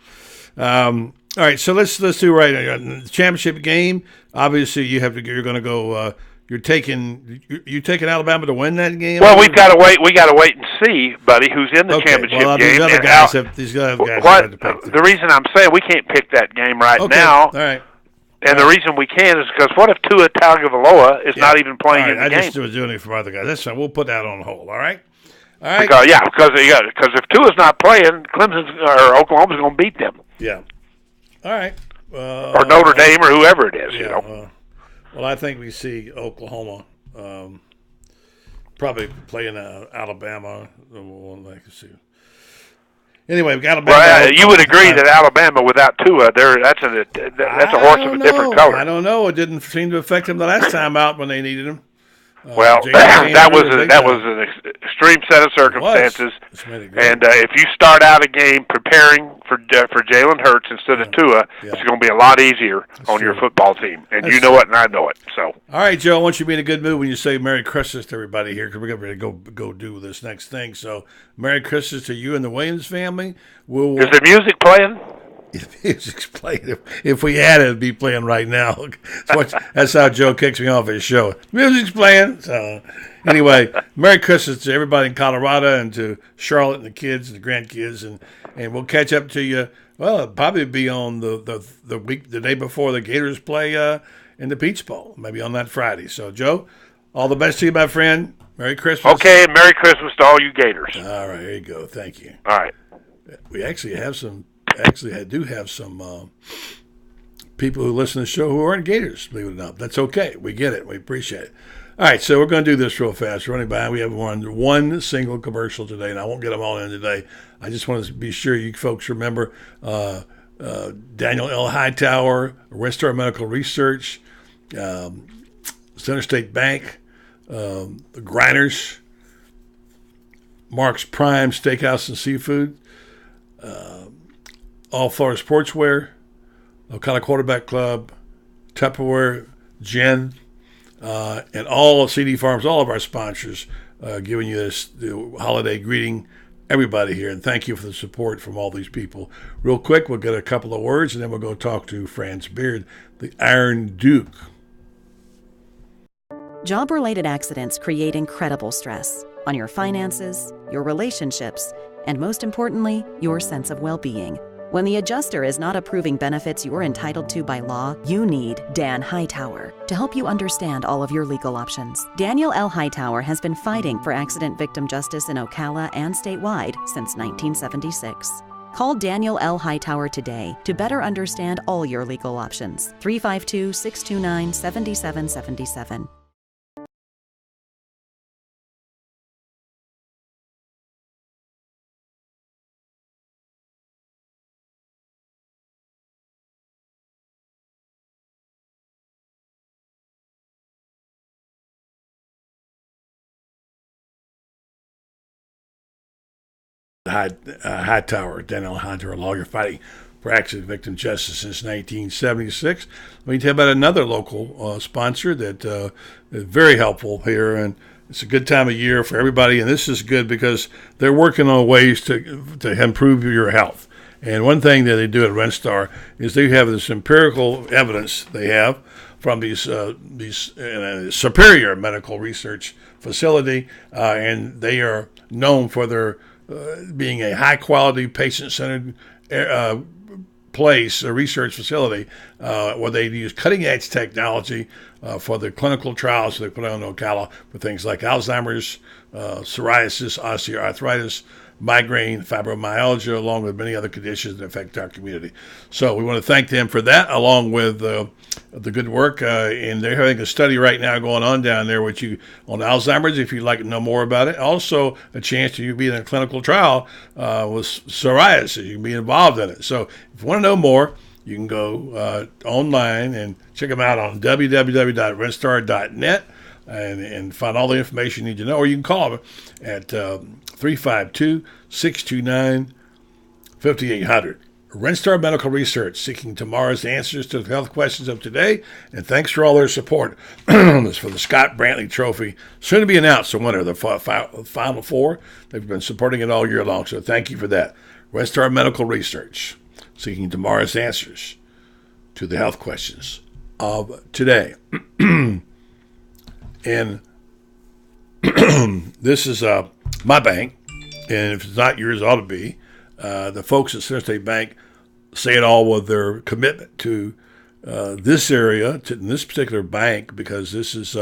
All right, so let's do right the championship game. Obviously, you're going to go. You're taking Alabama to win that game. Well, we've got to wait. We got to wait and see, buddy, who's in the championship game. These other guys have to pick the reason I'm saying we can't pick that game now. All right. And the reason we can is because what if Tua Tagovailoa is not even playing in the game? I just was doing it for other guys. That's fine. We'll put that on hold. All right. All right. Because if Tua's not playing, Clemson or Oklahoma's going to beat them. Yeah. All right. Or Notre Dame or whoever it is. Well, I think we see Oklahoma probably playing Alabama. Let's see. Anyway, we got Alabama. Well, you would agree that Alabama without Tua, that's a horse of a different color. I don't know. It didn't seem to affect them the last time out when they needed him. Well, that was an extreme set of circumstances, and if you start out a game preparing for Jalen Hurts instead of Tua, it's going to be a lot easier on your football team, and you know it, and I know it. So, all right, Joe, I want you to be in a good mood when you say Merry Christmas to everybody here, because we're going to go do this next thing. So, Merry Christmas to you and the Williams family. Is the music playing? If music's playing, if we had it, it'd be playing right now. That's how Joe kicks me off his show. Music's playing. So, anyway, Merry Christmas to everybody in Colorado and to Charlotte and the kids and the grandkids, and we'll catch up to you. Well, it'll probably be on the day before the Gators play in the Peach Bowl, maybe on that Friday. So, Joe, all the best to you, my friend. Merry Christmas. Okay, Merry Christmas to all you Gators. All right, there you go. Thank you. All right. We actually have some. I do have some people who listen to the show who aren't Gators, believe it or not. That's okay. We get it. We appreciate it. All right, so we're going to do this real fast. We're running by. We have one single commercial today, and I won't get them all in today. I just want to be sure you folks remember Daniel L. Hightower, Restar Medical Research, Center State Bank, the Grinders, Mark's Prime Steakhouse and Seafood, All Florida Sportswear, Okla Quarterback Club, Tupperware, Jen, and all CD Farms, all of our sponsors, giving you this holiday greeting, everybody here. And thank you for the support from all these people. Real quick, we'll get a couple of words, and then we'll go talk to Franz Beard, the Iron Duke. Job-related accidents create incredible stress on your finances, your relationships, and most importantly, your sense of well-being. When the adjuster is not approving benefits you're entitled to by law, you need Dan Hightower to help you understand all of your legal options. Daniel L. Hightower has been fighting for accident victim justice in Ocala and statewide since 1976. Call Daniel L. Hightower today to better understand all your legal options. 352-629-7777. Hightower, Daniel Hightower, lawyer fighting for accident victim justice since 1976. Let me tell you about another local sponsor that is very helpful here, and it's a good time of year for everybody, and this is good because they're working on ways to improve your health. And one thing that they do at RentStar is they have this empirical evidence they have from these Superior Medical Research Facility, and they are known for their being a high-quality, patient-centered place, a research facility, where they use cutting-edge technology for the clinical trials they put on Okla for things like Alzheimer's, psoriasis, osteoarthritis, migraine, fibromyalgia, along with many other conditions that affect our community. So we want to thank them for that, along with the good work. And they're having a study right now going on down there with you on Alzheimer's, if you'd like to know more about it. Also, a chance to you be in a clinical trial with psoriasis. You can be involved in it. So if you want to know more, you can go online and check them out on www.rentstar.net and find all the information you need to know. Or you can call them at 352-629-5800. RentStar Medical Research, seeking tomorrow's answers to the health questions of today. And thanks for all their support for the Scott Brantley Trophy, soon to be announced the winner of the Final Four. They've been supporting it all year long, so thank you for that. RentStar Medical Research, seeking tomorrow's answers to the health questions of today. And this is my bank, and if it's not yours, it ought to be. The folks at Center State Bank say it all with their commitment to this area, to this particular bank, because this is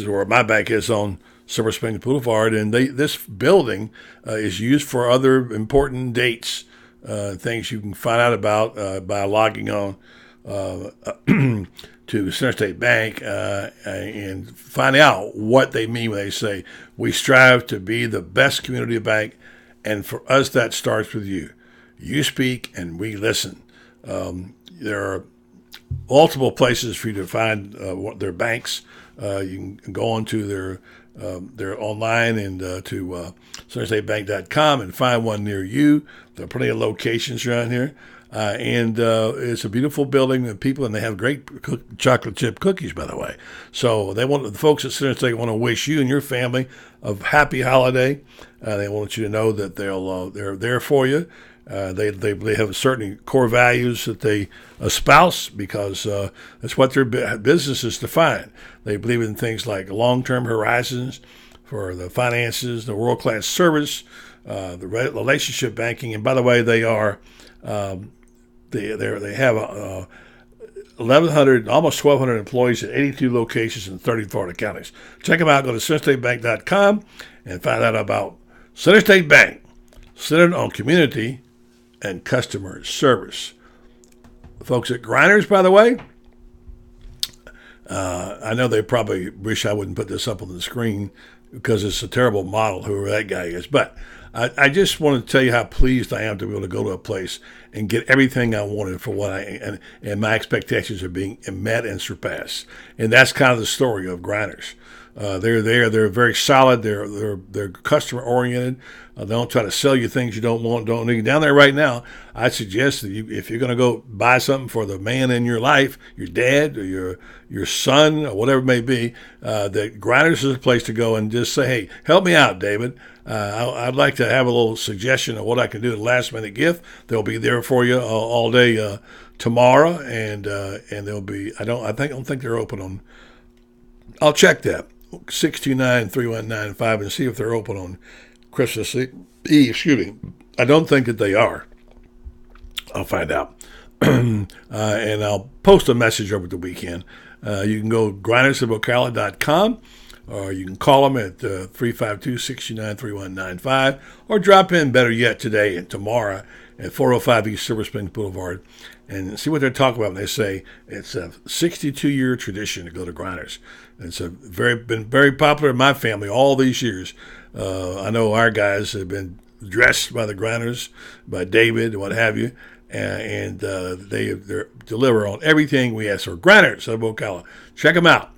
where my bank is on Silver Spring Boulevard, and this building is used for other important dates, things you can find out about by logging on to Center State Bank and find out what they mean when they say, we strive to be the best community bank, and for us that starts with you. You speak and we listen. There are multiple places for you to find their banks. You can go on to their online and to centerstatebank.com and find one near you. There are plenty of locations around here. And it's a beautiful building and people, and they have great chocolate chip cookies, by the way. So the folks at Center State want to wish you and your family a happy holiday. They want you to know that they're there for you. They have certain core values that they espouse because that's what their business is defined. They believe in things like long-term horizons for the finances, the world-class service, the relationship banking, and by the way, they are. They have 1,100, almost 1,200 employees at 82 locations in 30 Florida counties. Check them out. Go to centerstatebank.com and find out about Center State Bank, centered on community and customer service. Folks at Grinders, by the way, I know they probably wish I wouldn't put this up on the screen because it's a terrible model, whoever that guy is, but I just want to tell you how pleased I am to be able to go to a place and get everything I wanted for what and my expectations are being met and surpassed. And that's kind of the story of Grinders. They're there. They're very solid. They're customer oriented. They don't try to sell you things you don't want, don't need. Down there right now, I suggest that if you're going to go buy something for the man in your life, your dad or your son or whatever it may be, that Grinders is a place to go and just say, hey, help me out, David. I'd like to have a little suggestion of what I can do, a last minute gift. They'll be there for you all day tomorrow, and they'll be. I don't think they're open on. I'll check that 629-3195 and see if they're open on Christmas Eve. Excuse me. I don't think that they are. I'll find out, and I'll post a message over the weekend. You can go grindersofocala.com. Or you can call them at 352-629-3195, or drop in, better yet, today and tomorrow at 405 East Silver Spring Boulevard and see what they're talking about when they say it's a 62-year tradition to go to Grinders. It's been very popular in my family all these years. I know our guys have been dressed by the Grinders, by David, and what have you, and they deliver on everything we ask for. Grinders of Ocala. Check them out.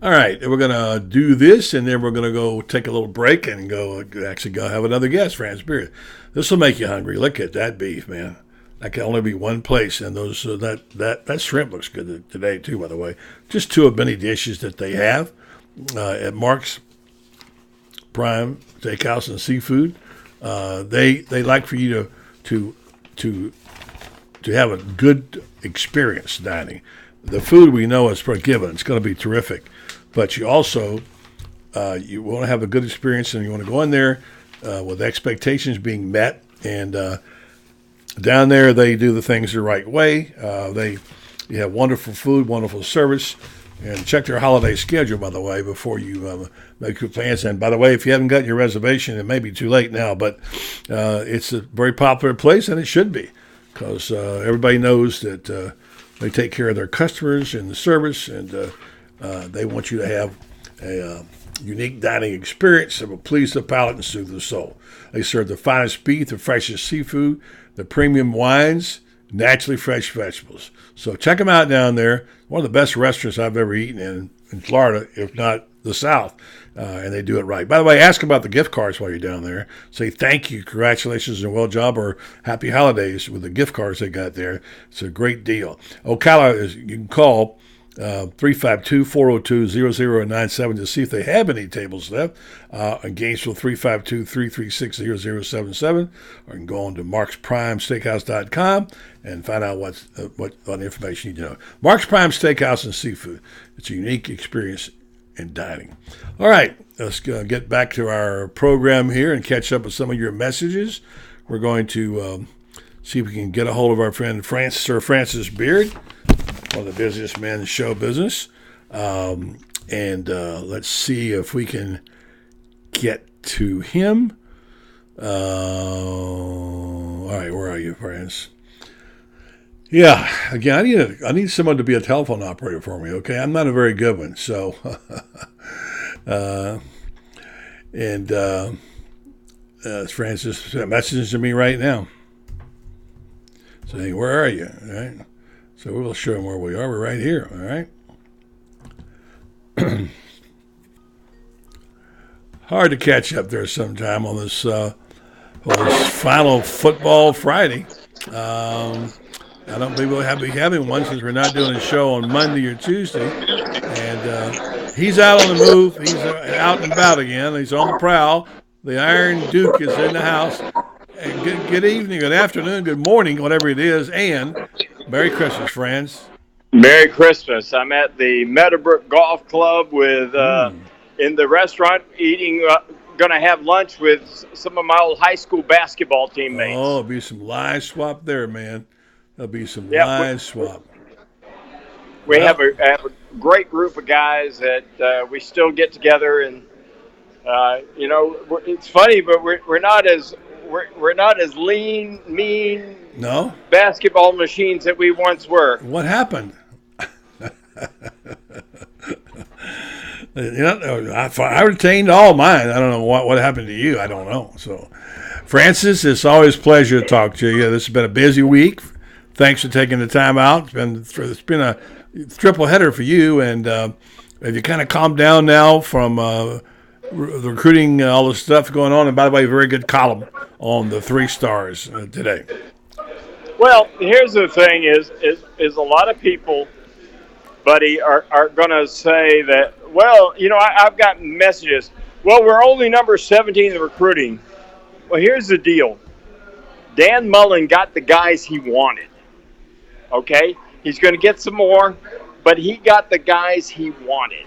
All right, we're going to do this, and then we're going to go take a little break and go have another guest, Franz Beer. This will make you hungry. Look at that beef, man. That can only be one place, and those that shrimp looks good today too. By the way, just two of many dishes that they have at Mark's Prime Steakhouse and Seafood. They like for you to have a good experience dining. The food we know is for given; it's going to be terrific, but you also you want to have a good experience, and you want to go in there with expectations being met. And down there, they do the things the right way. You have wonderful food, wonderful service, and check their holiday schedule, by the way, before you make your plans. And by the way, if you haven't gotten your reservation, it may be too late now, but it's a very popular place, and it should be, because everybody knows that they take care of their customers and the service, and they want you to have a unique dining experience that will please the palate and soothe the soul. They serve the finest beef, the freshest seafood, the premium wines, naturally fresh vegetables. So check them out down there. One of the best restaurants I've ever eaten in Florida, if not the South, and they do it right. By the way, ask about the gift cards while you're down there. Say thank you, congratulations, and well job, or happy holidays with the gift cards they got there. It's a great deal. Okla, you can call 352-402-0097 to see if they have any tables left. In Gainesville, 352-336-0077, or you can go on to marksprimesteakhouse.com and find out what information you need to know. Mark's Prime Steakhouse and Seafood. It's a unique experience in dining. All right, let's get back to our program here and catch up with some of your messages. We're going to see if we can get a hold of our friend Sir Francis Beard, one of the busiest men in show business. And let's see if we can get to him. All right, where are you, Franz? Yeah, again, I need someone to be a telephone operator for me, okay? I'm not a very good one, so... Francis messages to me right now saying, where are you? All right. So we'll show him where we are. We're right here, all right? Hard to catch up there sometime on this final football Friday. I don't believe we'll be having one since we're not doing a show on Monday or Tuesday. And he's out on the move. He's out and about again. He's on the prowl. The Iron Duke is in the house. And good evening, good afternoon, good morning, whatever it is, and Merry Christmas, friends. Merry Christmas. I'm at the Meadowbrook Golf Club with in the restaurant eating, going to have lunch with some of my old high school basketball teammates. Oh, there'll be some live swap there, man. There'll be some live swap. We have a great group of guys that we still get together, and it's funny, but we're not as lean, mean, basketball machines that we once were. What happened? I retained all mine. I don't know what happened to you. I don't know. So, Francis, it's always a pleasure to talk to you. This has been a busy week. Thanks for taking the time out. It's been a triple header for you, and have you kind of calmed down now from the recruiting, all the stuff going on? And by the way, very good column on the 3 stars today. Well, here's the thing: is a lot of people, buddy, are going to say that. Well, I've got messages. Well, we're only number 17 in recruiting. Well, here's the deal: Dan Mullen got the guys he wanted. Okay, he's going to get some more, but he got the guys he wanted.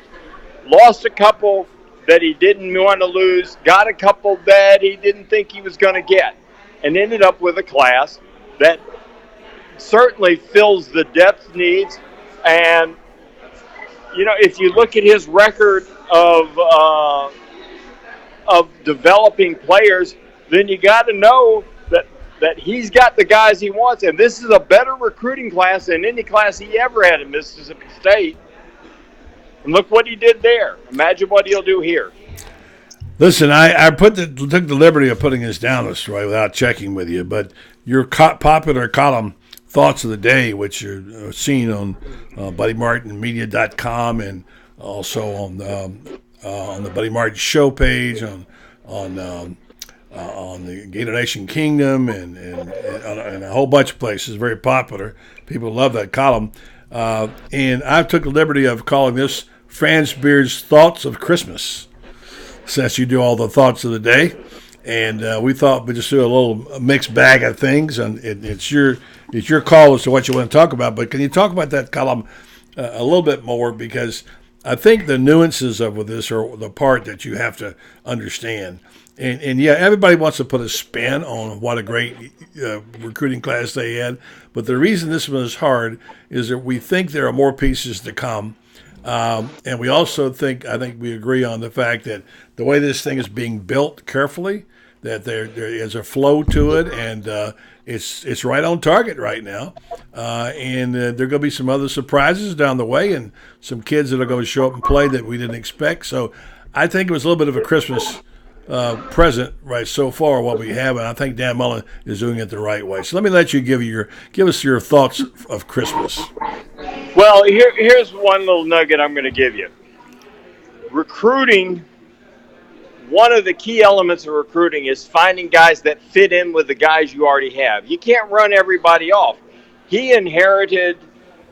Lost a couple that he didn't want to lose, got a couple that he didn't think he was going to get, and ended up with a class that certainly fills the depth needs. And, if you look at his record of developing players, then you got to know that he's got the guys he wants. And this is a better recruiting class than any class he ever had at Mississippi State. And look what he did there. Imagine what he'll do here. Listen, I took the liberty of putting this down this way without checking with you, but your popular column, Thoughts of the Day, which are seen on BuddyMartinMedia.com and also on the Buddy Martin Show page, on on the Gator Nation Kingdom and a whole bunch of places. Very popular. People love that column. And I took the liberty of calling this Franz Beard's Thoughts of Christmas, since you do all the thoughts of the day. And we thought we'd just do a little mixed bag of things, and it's your call as to what you want to talk about. But can you talk about that column a little bit more? Because I think the nuances of this are the part that you have to understand. And yeah, everybody wants to put a spin on what a great recruiting class they had. But the reason this one is hard is that we think there are more pieces to come. And we also think we agree on the fact that the way this thing is being built carefully, that there is a flow to it, and it's right on target right now. And there are going to be some other surprises down the way, and some kids that are going to show up and play that we didn't expect. So I think it was a little bit of a Christmas present right so far what we have, and I think Dan Mullen is doing it the right way. So let me let you give us your thoughts of Christmas. Well, here's one little nugget I'm going to give you. Recruiting, one of the key elements of recruiting is finding guys that fit in with the guys you already have. You can't run everybody off. He inherited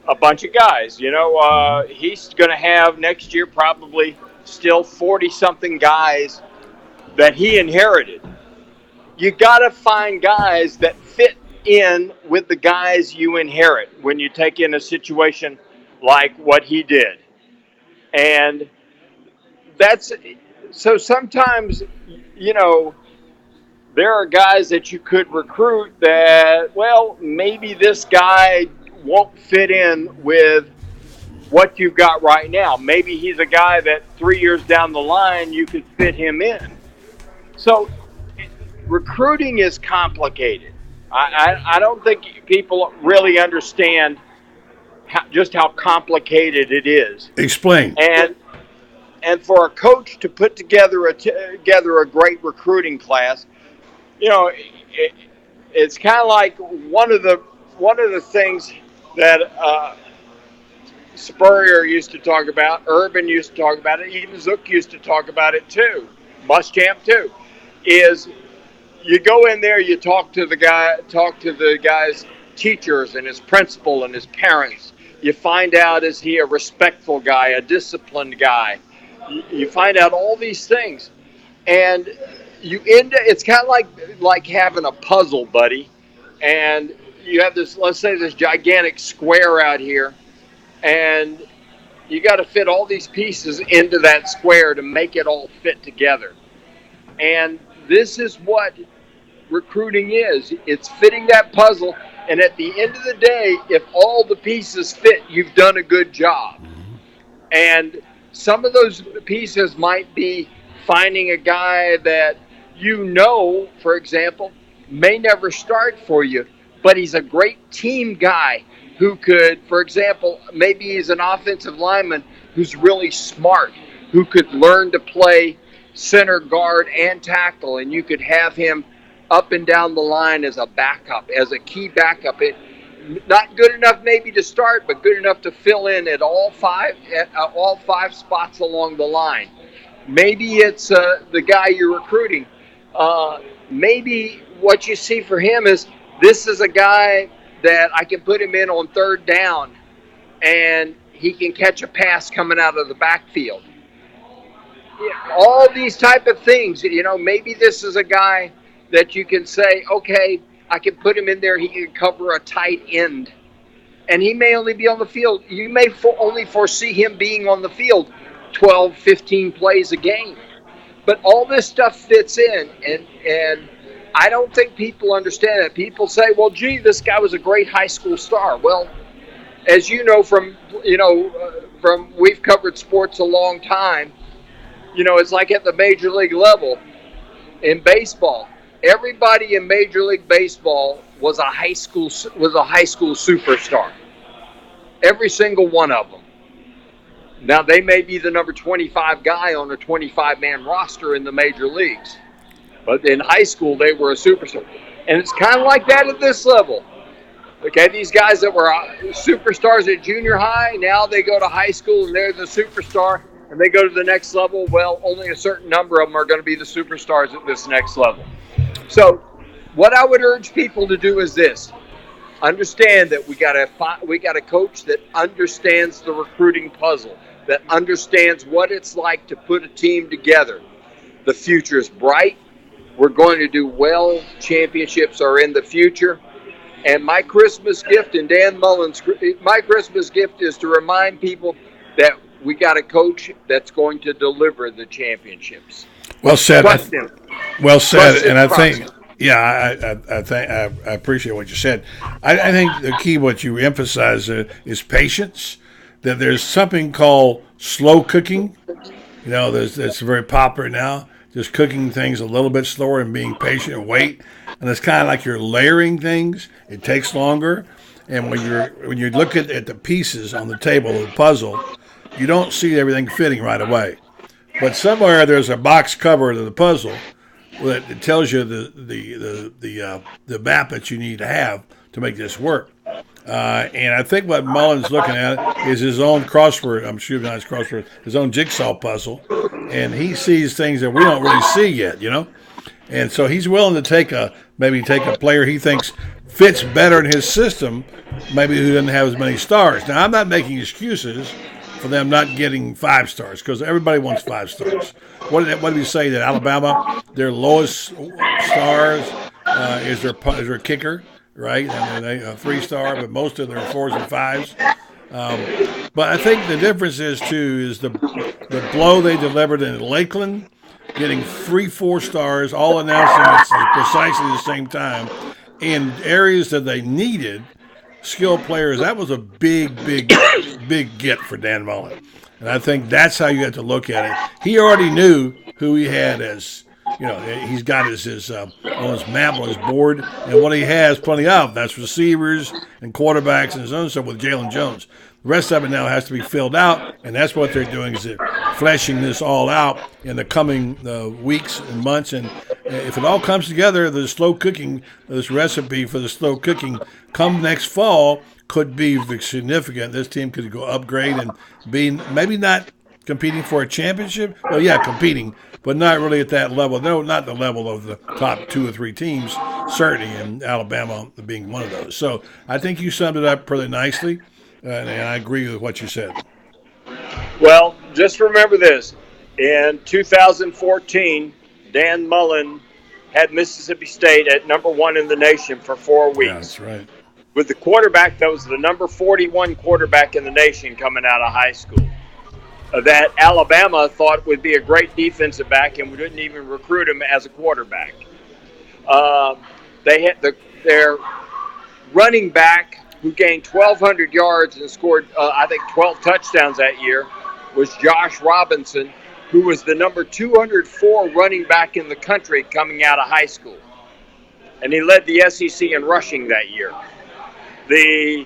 a bunch of guys. He's going to have next year probably still 40-something guys that he inherited. You got to find guys that fit in with the guys you inherit when you take in a situation like what he did. And so sometimes, there are guys that you could recruit that, well, maybe this guy won't fit in with what you've got right now. Maybe he's a guy that 3 years down the line you could fit him in. So recruiting is complicated. I don't think people really understand just how complicated it is. Explain. And for a coach to put together a great recruiting class, it's kind of like one of the things that Spurrier used to talk about, Urban used to talk about it, even Zook used to talk about it too, Muschamp too, is you go in there, you talk to the guy's teachers and his principal and his parents. You find out, is he a respectful guy, a disciplined guy? You find out all these things, and it's kind of like having a puzzle, buddy. And you have this, let's say, this gigantic square out here, and you got to fit all these pieces into that square to make it all fit together. And this is what recruiting is. It's fitting that puzzle, and at the end of the day, if all the pieces fit, you've done a good job. And some of those pieces might be finding a guy that for example, may never start for you, but he's a great team guy who could, for example, maybe he's an offensive lineman who's really smart, who could learn to play center, guard, and tackle, and you could have him up and down the line as a backup, as a key backup. Not good enough maybe to start, but good enough to fill in at all five spots along the line. Maybe it's the guy you're recruiting. Maybe what you see for him is, this is a guy that I can put him in on third down, and he can catch a pass coming out of the backfield. All these type of things, maybe this is a guy that you can say, okay, I can put him in there, he can cover a tight end. And he may only be on the field. You may only foresee him being on the field 12, 15 plays a game. But all this stuff fits in, and I don't think people understand it. People say, well, gee, this guy was a great high school star. Well, as you know from we've covered sports a long time, it's like at the major league level in baseball. Everybody in Major League Baseball was a high school superstar. Every single one of them. Now, they may be the number 25 guy on a 25-man roster in the major leagues. But in high school, they were a superstar. And it's kind of like that at this level. Okay, these guys that were superstars at junior high, now they go to high school and they're the superstar, and they go to the next level. Well, only a certain number of them are going to be the superstars at this next level. So what I would urge people to do is this. Understand that we got a coach that understands the recruiting puzzle, that understands what it's like to put a team together. The future is bright. We're going to do well. Championships are in the future. And my Christmas gift and Dan Mullen's, my Christmas gift is to remind people that we got a coach that's going to deliver the championships. Well said. Well said. And I think, I appreciate what you said. I think the key, what you emphasize, is patience. That there's something called slow cooking. You know, that's very popular now. Just cooking things a little bit slower and being patient and wait. And it's kind of like you're layering things. It takes longer. And when you look at the pieces on the table of the puzzle, you don't see everything fitting right away. But somewhere there's a box cover to the puzzle that tells you the map that you need to have to make this work. And I think what Mullen's looking at is his own his own jigsaw puzzle, and he sees things that we don't really see yet, you know. And so he's willing to take a player he thinks fits better in his system, maybe who doesn't have as many stars. Now, I'm not making excuses for them not getting 5 stars because everybody wants 5 stars. What did we say that Alabama, their lowest stars is their kicker, right? And they 3-star, but most of their 4s and 5s. But I think the difference is the blow they delivered in Lakeland, getting 3 4-stars, all announcing at precisely the same time in areas that they needed skilled players. That was a big get for Dan Mullen. And I think that's how you have to look at it. He already knew who he had as, he's got his on his map, on his board, and what he has plenty of. That's receivers and quarterbacks and his own stuff with Jalen Jones. The rest of it now has to be filled out, and that's what they're doing is they're fleshing this all out in the coming weeks and months. And if it all comes together, the slow cooking, this recipe for the slow cooking come next fall could be significant. This team could go upgrade and be maybe not competing for a championship. Well, yeah, competing, but not really at that level. No, not the level of the top 2 or 3 teams, certainly, and Alabama being one of those. So I think you summed it up pretty nicely, and I agree with what you said. Well, just remember this. In 2014, Dan Mullen had Mississippi State at number 1 in the nation for 4 weeks. Yeah, that's right. With the quarterback that was the number 41 quarterback in the nation coming out of high school. That Alabama thought would be a great defensive back, and we didn't even recruit him as a quarterback. They had their running back, who gained 1,200 yards and scored, 12 touchdowns that year, was Josh Robinson, who was the number 204 running back in the country coming out of high school. And he led the SEC in rushing that year. The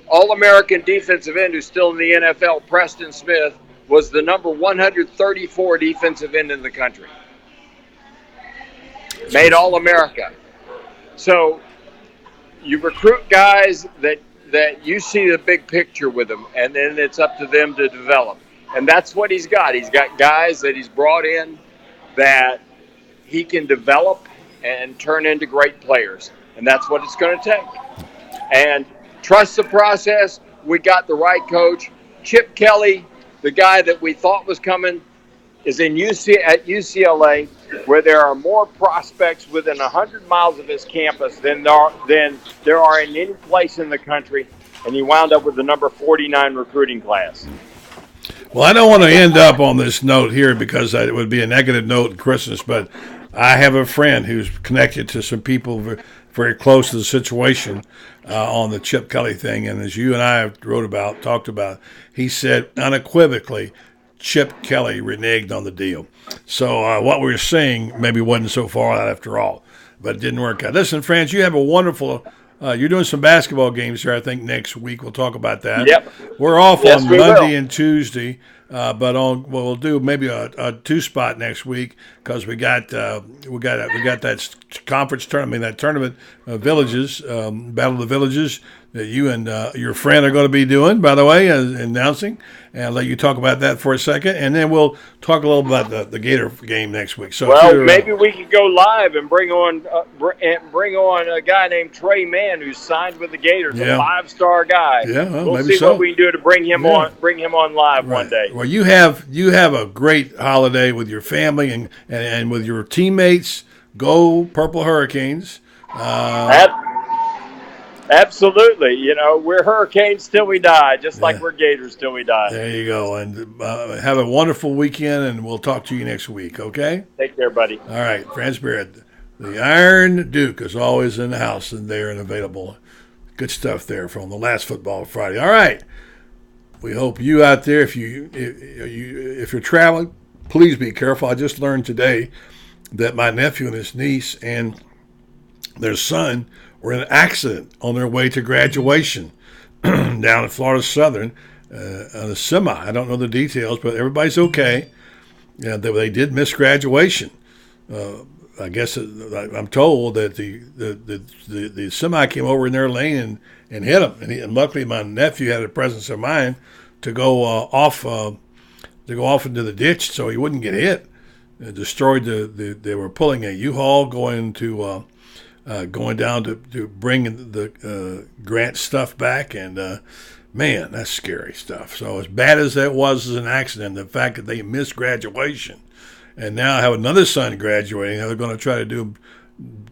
All-American defensive end, who's still in the NFL, Preston Smith, was the number 134 defensive end in the country. Made All-America. So you recruit guys that you see the big picture with them, and then it's up to them to develop. And that's what he's got. He's got guys that he's brought in that he can develop and turn into great players. And that's what it's going to take. And trust the process. We got the right coach. Chip Kelly, the guy that we thought was coming, is at UCLA, where there are more prospects within 100 miles of his campus than there are in any place in the country. And he wound up with the number 49 recruiting class. Well, I don't want to end up on this note here because it would be a negative note in Christmas, but I have a friend who's connected to some people very close to the situation on the Chip Kelly thing. And as you and I have talked about, he said unequivocally, Chip Kelly reneged on the deal. So what we were saying maybe wasn't so far out after all, but it didn't work out. Listen, Franz, you have a wonderful you're doing some basketball games here, I think, next week. We'll talk about that. Yep. We're off on Monday and Tuesday. but we'll do maybe a 2-spot next week because we got that conference tournament, that tournament villages, Battle of the Villages that you and your friend are going to be doing, by the way, announcing. And I'll let you talk about that for a second, and then we'll talk a little about the Gator game next week. So maybe we could go live and bring on a guy named Trey Mann who's signed with the Gators, a 5-star guy. Yeah, we'll maybe see what we can do to bring him on live one day. Well, you have a great holiday with your family and with your teammates. Go Purple Hurricanes! Absolutely. You know, we're Hurricanes till we die, just like we're Gators till we die. There you go. And have a wonderful weekend, and we'll talk to you next week, okay? Take care, buddy. All right. Franz Barrett, the Iron Duke, is always in the house and there and available. Good stuff there from the last Football Friday. All right. We hope you out there, if you're traveling, please be careful. I just learned today that my nephew and his niece and their son were in an accident on their way to graduation down at Florida Southern on a semi. I don't know the details, but everybody's okay. Yeah, they did miss graduation. I guess I'm told that the semi came over in their lane and hit them. And luckily, my nephew had a presence of mind to go off into the ditch so he wouldn't get hit. It destroyed they were pulling a U-Haul going down to bring the Grant stuff back, and man, that's scary stuff. So as bad as that was as an accident, the fact that they missed graduation, and now I have another son graduating, they're going to try to do them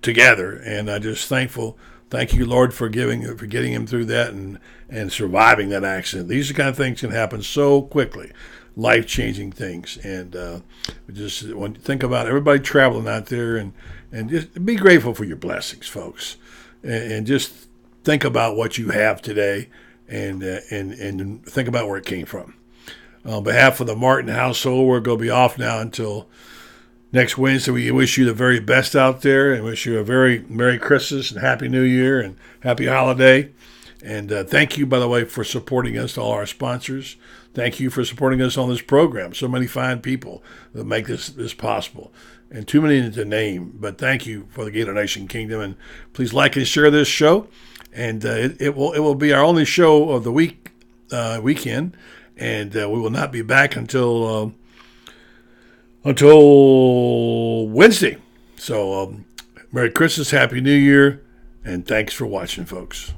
together, and I just thank you, Lord, for getting him through that and surviving that accident. These are the kind of things can happen so quickly, life-changing things, and just when you think about everybody traveling out there and just be grateful for your blessings, folks, and just think about what you have today, and think about where it came from. On behalf of the Martin household, we're going to be off now until next Wednesday. We wish you the very best out there, and wish you a very Merry Christmas and Happy New Year and Happy Holiday. And thank you, by the way, for supporting us, to all our sponsors. Thank you for supporting us on this program. So many fine people that make this possible. And too many to name, but thank you for the Gator Nation Kingdom. And please like and share this show. And it will be our only show of the weekend. And we will not be back until Wednesday. So Merry Christmas, Happy New Year, and thanks for watching, folks.